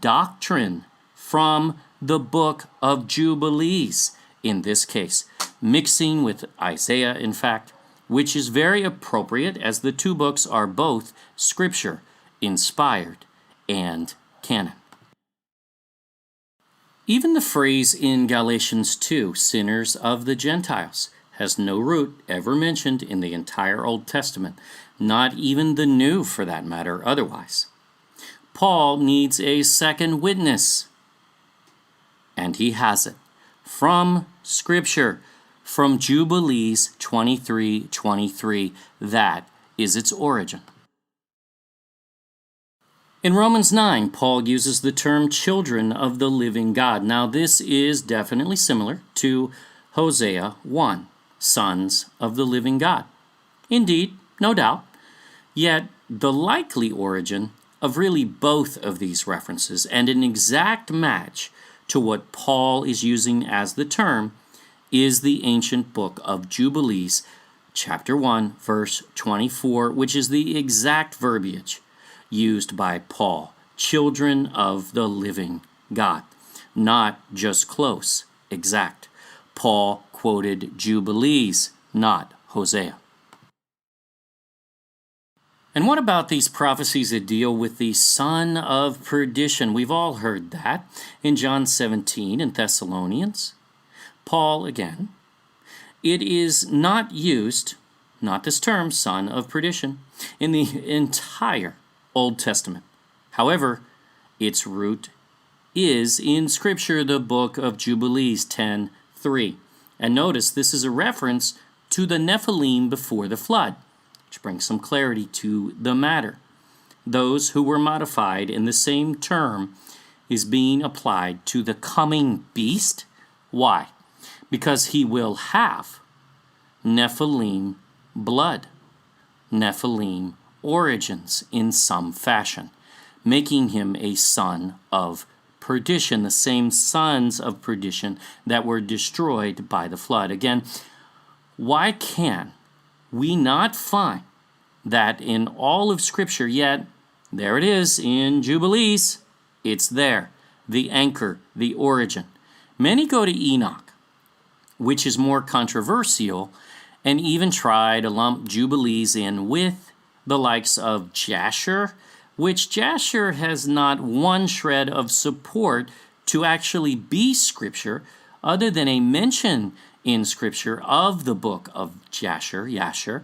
doctrine from the book of Jubilees, in this case, mixing with Isaiah, in fact, which is very appropriate as the two books are both Scripture, inspired, and canon. Even the phrase in Galatians 2, sinners of the Gentiles, has no root ever mentioned in the entire Old Testament, not even the New for that matter otherwise. Paul needs a second witness, and he has it from Scripture, from Jubilees 23:23. That is its origin. In Romans 9, Paul uses the term children of the living God. Now, this is definitely similar to Hosea 1, sons of the living God. Indeed, no doubt. Yet, the likely origin of really both of these references, and an exact match to what Paul is using as the term, is the ancient book of Jubilees, chapter 1, verse 24, which is the exact verbiage used by Paul, children of the living God. Not just close, exact. Paul quoted Jubilees, not Hosea. And what about these prophecies that deal with the son of perdition? We've all heard that in John 17 and Thessalonians. Paul again. It is not used, not this term, son of perdition, in the entire Old Testament. However, its root is in Scripture, the book of Jubilees 10:3. And notice this is a reference to the Nephilim before the flood, which brings some clarity to the matter. Those who were modified in the same term is being applied to the coming beast. Why? Because he will have Nephilim blood, Nephilim origins in some fashion, making him a son of perdition, the same sons of perdition that were destroyed by the flood. Again, why can we not find that in all of Scripture? Yet there it is in Jubilees. It's there, the anchor, the origin. Many go to Enoch, which is more controversial, and even try to lump Jubilees in with the likes of Jasher, which Jasher has not one shred of support to actually be Scripture, other than a mention in Scripture of the book of Jasher.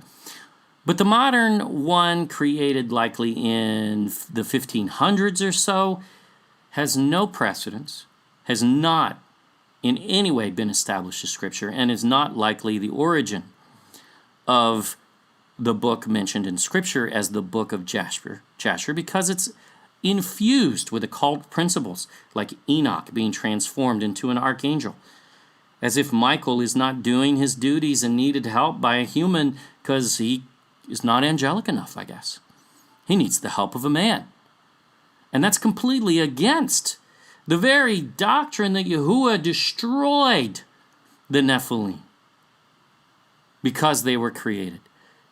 But the modern one, created likely in the 1500s or so, has no precedence, has not in any way been established as Scripture, and is not likely the origin of the book mentioned in Scripture as the book of Jasher, because it's infused with occult principles, like Enoch being transformed into an archangel, As if Michael is not doing his duties and needed help by a human because he is not angelic enough, I guess. He needs the help of a man. And that's completely against the very doctrine that Yahuwah destroyed the Nephilim because they were created.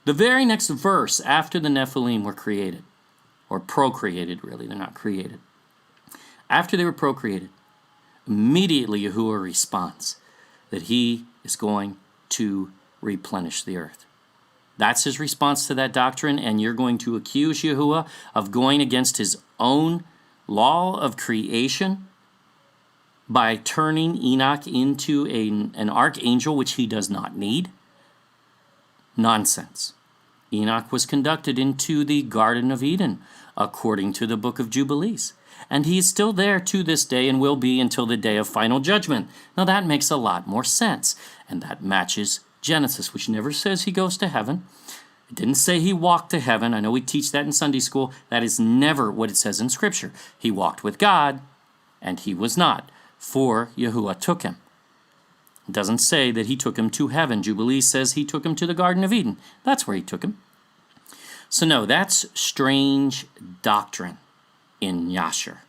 The very next verse after the Nephilim were created, or procreated really, they're not created. After they were procreated, immediately Yahuwah responds that he is going to replenish the earth. That's his response to that doctrine, and you're going to accuse Yahuwah of going against his own law of creation by turning Enoch into an archangel, which he does not need? Nonsense. Enoch was conducted into the Garden of Eden, according to the book of Jubilees. And he is still there to this day and will be until the day of final judgment. Now that makes a lot more sense. And that matches Genesis, which never says he goes to heaven. It didn't say he walked to heaven. I know we teach that in Sunday school. That is never what it says in Scripture. He walked with God, and he was not, for Yahuwah took him. It doesn't say that he took him to heaven. Jubilee says he took him to the Garden of Eden. That's where he took him. So no, that's strange doctrine in Jasher,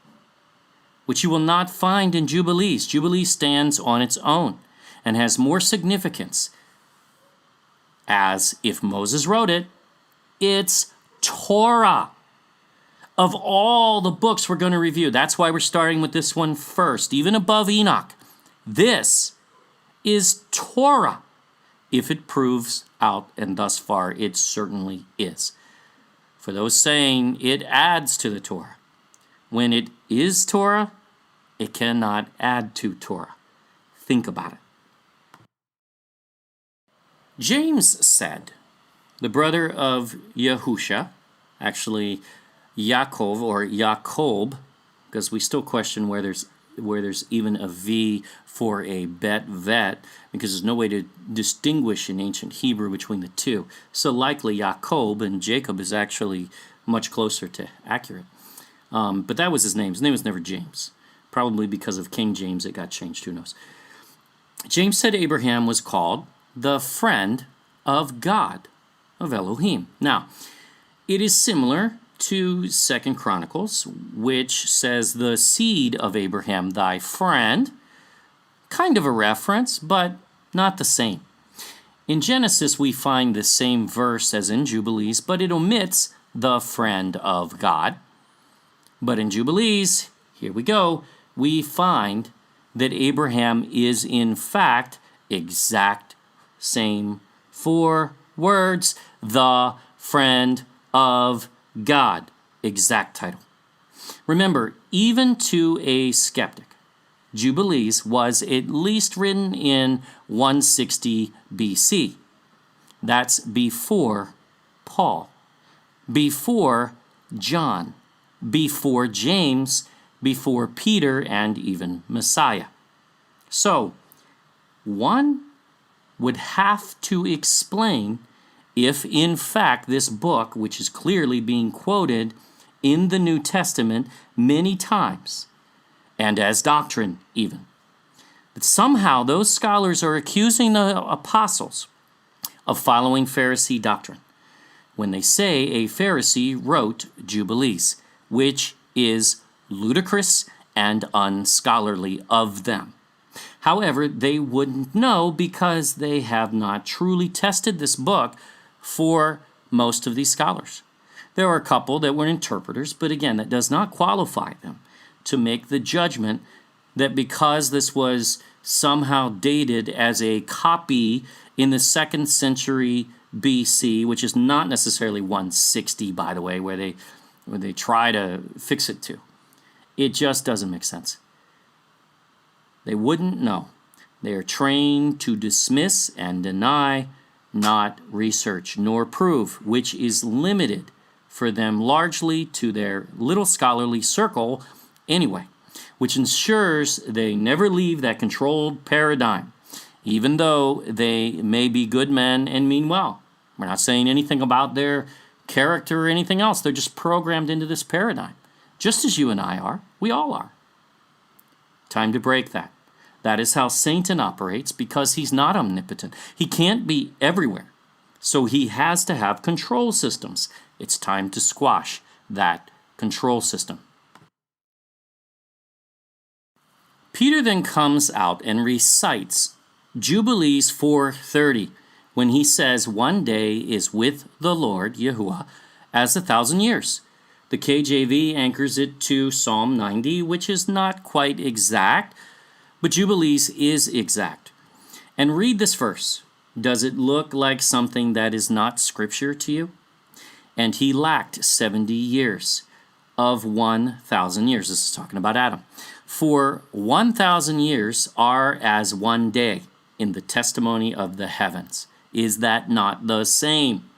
which you will not find in Jubilees. Jubilee stands on its own and has more significance as, if Moses wrote it, it's Torah. Of all the books we're going to review, that's why we're starting with this one first, even above Enoch. This is Torah, if it proves out, and thus far it certainly is. For those saying it adds to the Torah, when it is Torah, it cannot add to Torah. Think about it. James said, the brother of Yahusha, actually Yaakov or Jacob, because we still question where there's even a V for a bet vet, because there's no way to distinguish in ancient Hebrew between the two. So likely Jacob, and Jacob is actually much closer to accurate. But that was his name. His name was never James. Probably because of King James it got changed, who knows. James said Abraham was called the friend of God, of Elohim. Now, it is similar to 2 Chronicles, which says the seed of Abraham, thy friend. Kind of a reference, but not the same. In Genesis, we find the same verse as in Jubilees, but it omits the friend of God. But in Jubilees, here we go, we find that Abraham is in fact exact same 4 words, the friend of God, exact title. Remember, even to a skeptic, Jubilees was at least written in 160 BC. That's before Paul, before John, before James, before Peter, and even Messiah. So, one would have to explain if, in fact, this book, which is clearly being quoted in the New Testament many times, and as doctrine even, that somehow those scholars are accusing the apostles of following Pharisee doctrine when they say a Pharisee wrote Jubilees, which is ludicrous and unscholarly of them. However, they wouldn't know because they have not truly tested this book for most of these scholars. There are a couple that were interpreters, but again, that does not qualify them to make the judgment that because this was somehow dated as a copy in the 2nd century BC, which is not necessarily 160, by the way, where they try to fix it to. It just doesn't make sense. They wouldn't know. They are trained to dismiss and deny, not research nor prove, which is limited for them largely to their little scholarly circle anyway, which ensures they never leave that controlled paradigm, even though they may be good men and mean well. We're not saying anything about their character or anything else. They're just programmed into this paradigm, just as you and I are. We all are. Time to break that. That is how Satan operates, because he's not omnipotent. He can't be everywhere. So he has to have control systems. It's time to squash that control system. Peter then comes out and recites Jubilees 4:30 when he says, "One day is with the Lord, Yahuwah, as 1,000 years." The KJV anchors it to Psalm 90, which is not quite exact, but Jubilees is exact. And read this verse. Does it look like something that is not scripture to you? And he lacked 70 years of 1,000 years. This is talking about Adam. For 1,000 years are as one day in the testimony of the heavens. Is that not the same?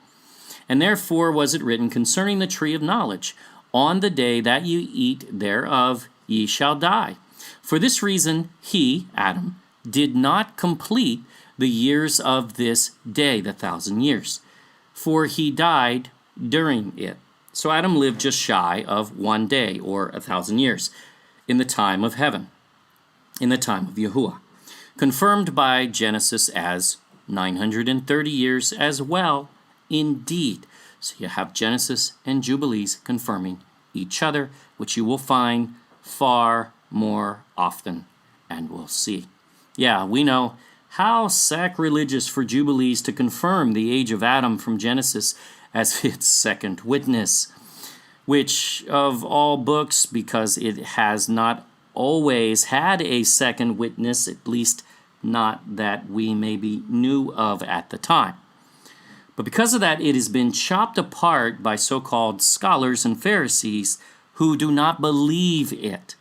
And therefore was it written concerning the tree of knowledge, on the day that you eat thereof ye shall die. For this reason he, Adam, did not complete the years of this day, the 1,000 years, for he died during it. So Adam lived just shy of one day, or 1,000 years, in the time of heaven, in the time of Yahuwah, confirmed by Genesis as 930 years as well, indeed. So you have Genesis and Jubilees confirming each other, which you will find far more often, and we'll see. Yeah, we know how sacrilegious for Jubilees to confirm the age of Adam from Genesis as its second witness, which of all books, because it has not always had a second witness, at least not that we maybe knew of at the time. But because of that, it has been chopped apart by so-called scholars and Pharisees who do not believe it.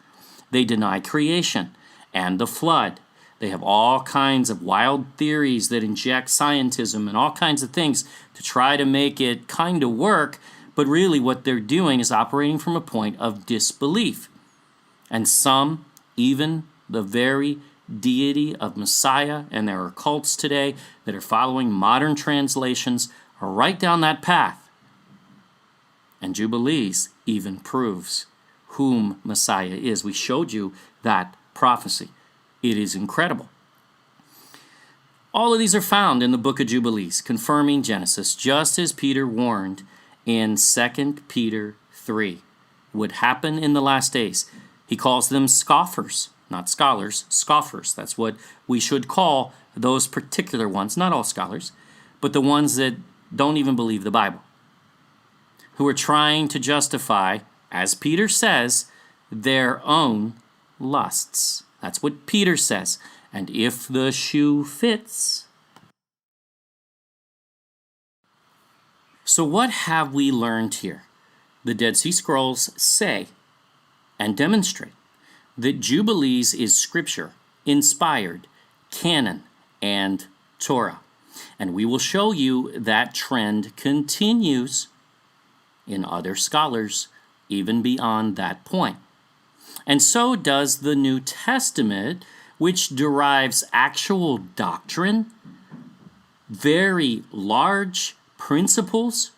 They deny creation and the flood. They have all kinds of wild theories that inject scientism and all kinds of things to try to make it kind of work, but really what they're doing is operating from a point of disbelief. And some, even the very deity of Messiah, and there are cults today that are following modern translations, are right down that path. And Jubilees even proves whom Messiah is. We showed you that prophecy. It is incredible. All of these are found in the book of Jubilees, confirming Genesis, just as Peter warned in 2 Peter 3 would happen in the last days. He calls them scoffers, not scholars, scoffers. That's what we should call those particular ones, not all scholars, but the ones that don't even believe the Bible, who are trying to justify, as Peter says, their own lusts. That's what Peter says. And if the shoe fits. So what have we learned here? The Dead Sea Scrolls say and demonstrate that Jubilees is scripture, inspired, canon, and Torah. And we will show you that trend continues in other scholars, even beyond that point. And so does the New Testament, which derives actual doctrine, very large principles,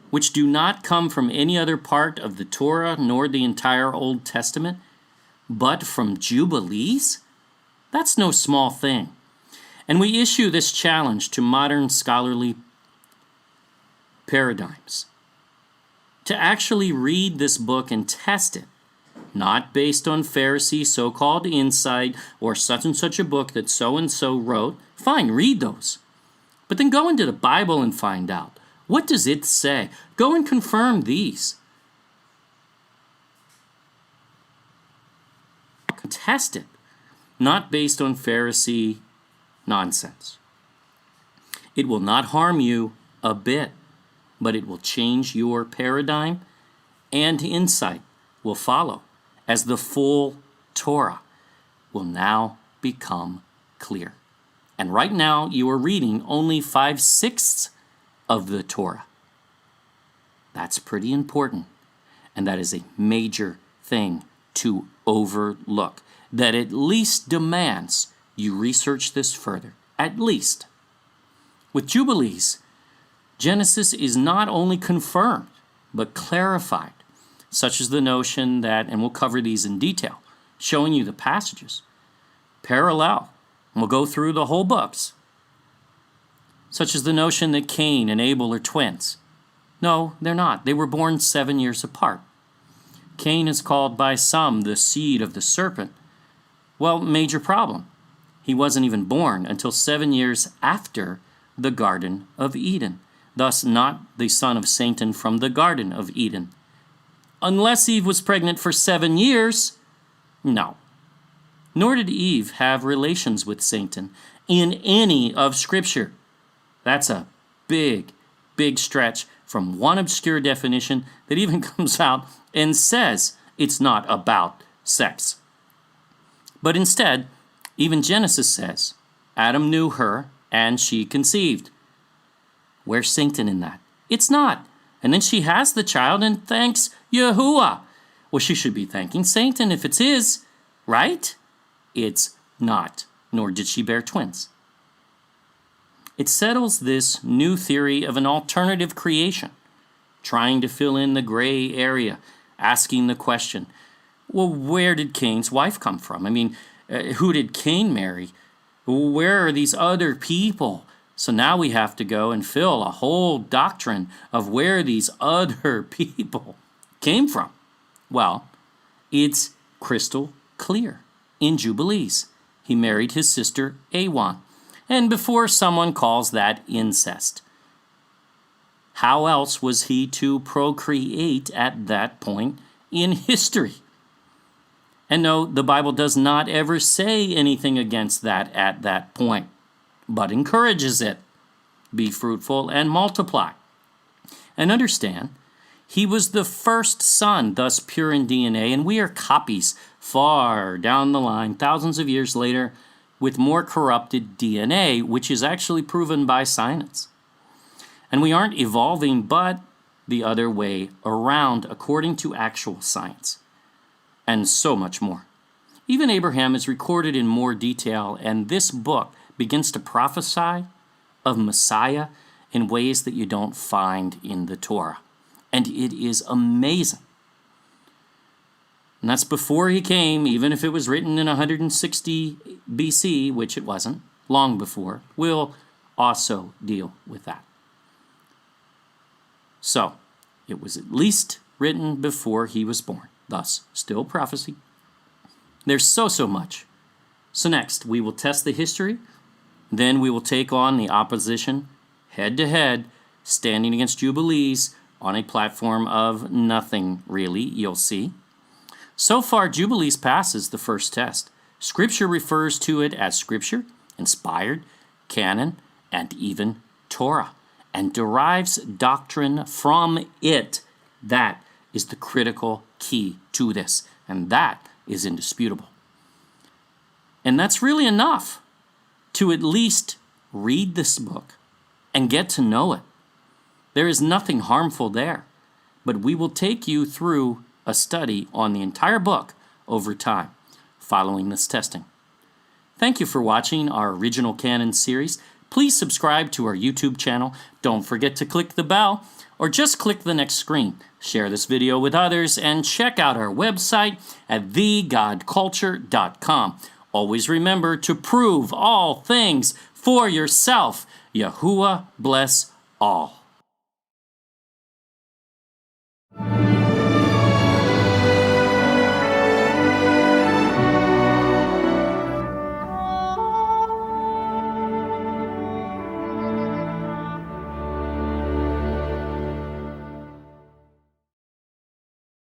which do not come from any other part of the Torah nor the entire Old Testament, but from Jubilees. That's no small thing. And we issue this challenge to modern scholarly paradigms to actually read this book and test it, not based on Pharisee so-called insight or such and such a book that so-and-so wrote. Fine, read those. But then go into the Bible and find out. What does it say? Go and confirm these. Test it, not based on Pharisee nonsense. It will not harm you a bit, but it will change your paradigm, and insight will follow as the full Torah will now become clear. And right now you are reading only 5/6 of the Torah. That's pretty important, and that is a major thing to overlook, that at least demands you research this further, at least. With Jubilees, Genesis is not only confirmed, but clarified, such as the notion that, and we'll cover these in detail, showing you the passages, parallel. We'll go through the whole books, such as the notion that Cain and Abel are twins. No, they're not. They were born 7 years apart. Cain is called by some the seed of the serpent. Well, major problem. He wasn't even born until 7 years after the Garden of Eden. Thus, not the son of Satan from the Garden of Eden. Unless Eve was pregnant for 7 years, no. Nor did Eve have relations with Satan in any of Scripture. That's a big, big stretch from one obscure definition that even comes out and says it's not about sex. But instead, even Genesis says, Adam knew her and she conceived. Where's Satan in that? It's not. And then she has the child and thanks Yahuwah. Well, she should be thanking Satan if it's his, right? It's not, nor did she bear twins. It settles this new theory of an alternative creation, trying to fill in the gray area, asking the question, well, where did Cain's wife come from? I mean, who did Cain marry? Where are these other people? So now we have to go and fill a whole doctrine of where these other people came from. Well, it's crystal clear. In Jubilees, he married his sister Awan. And before someone calls that incest, how else was he to procreate at that point in history? And no, the Bible does not ever say anything against that at that point, but encourages it. Be fruitful and multiply. And understand, he was the first son, thus pure in DNA, and we are copies far down the line, thousands of years later, with more corrupted DNA, which is actually proven by science. And we aren't evolving, but the other way around, according to actual science. And so much more. Even Abraham is recorded in more detail, and this book begins to prophesy of Messiah in ways that you don't find in the Torah. And it is amazing. And that's before he came, even if it was written in 160 BC, which it wasn't, long before. We'll also deal with that. So, it was at least written before he was born. Thus, still prophecy. There's so much. So next, we will test the history. Then we will take on the opposition, head-to-head, standing against Jubilees on a platform of nothing, really, you'll see. So far, Jubilees passes the first test. Scripture refers to it as Scripture, inspired, canon, and even Torah, and derives doctrine from it. That is the critical key to this, and that is indisputable. And that's really enough to at least read this book and get to know it. There is nothing harmful there, but we will take you through a study on the entire book over time, following this testing. Thank you for watching our Original Canon series. Please subscribe to our YouTube channel. Don't forget to click the bell, or just click the next screen. Share this video with others, and check out our website at thegodculture.com. Always remember to prove all things for yourself. Yahuwah bless all.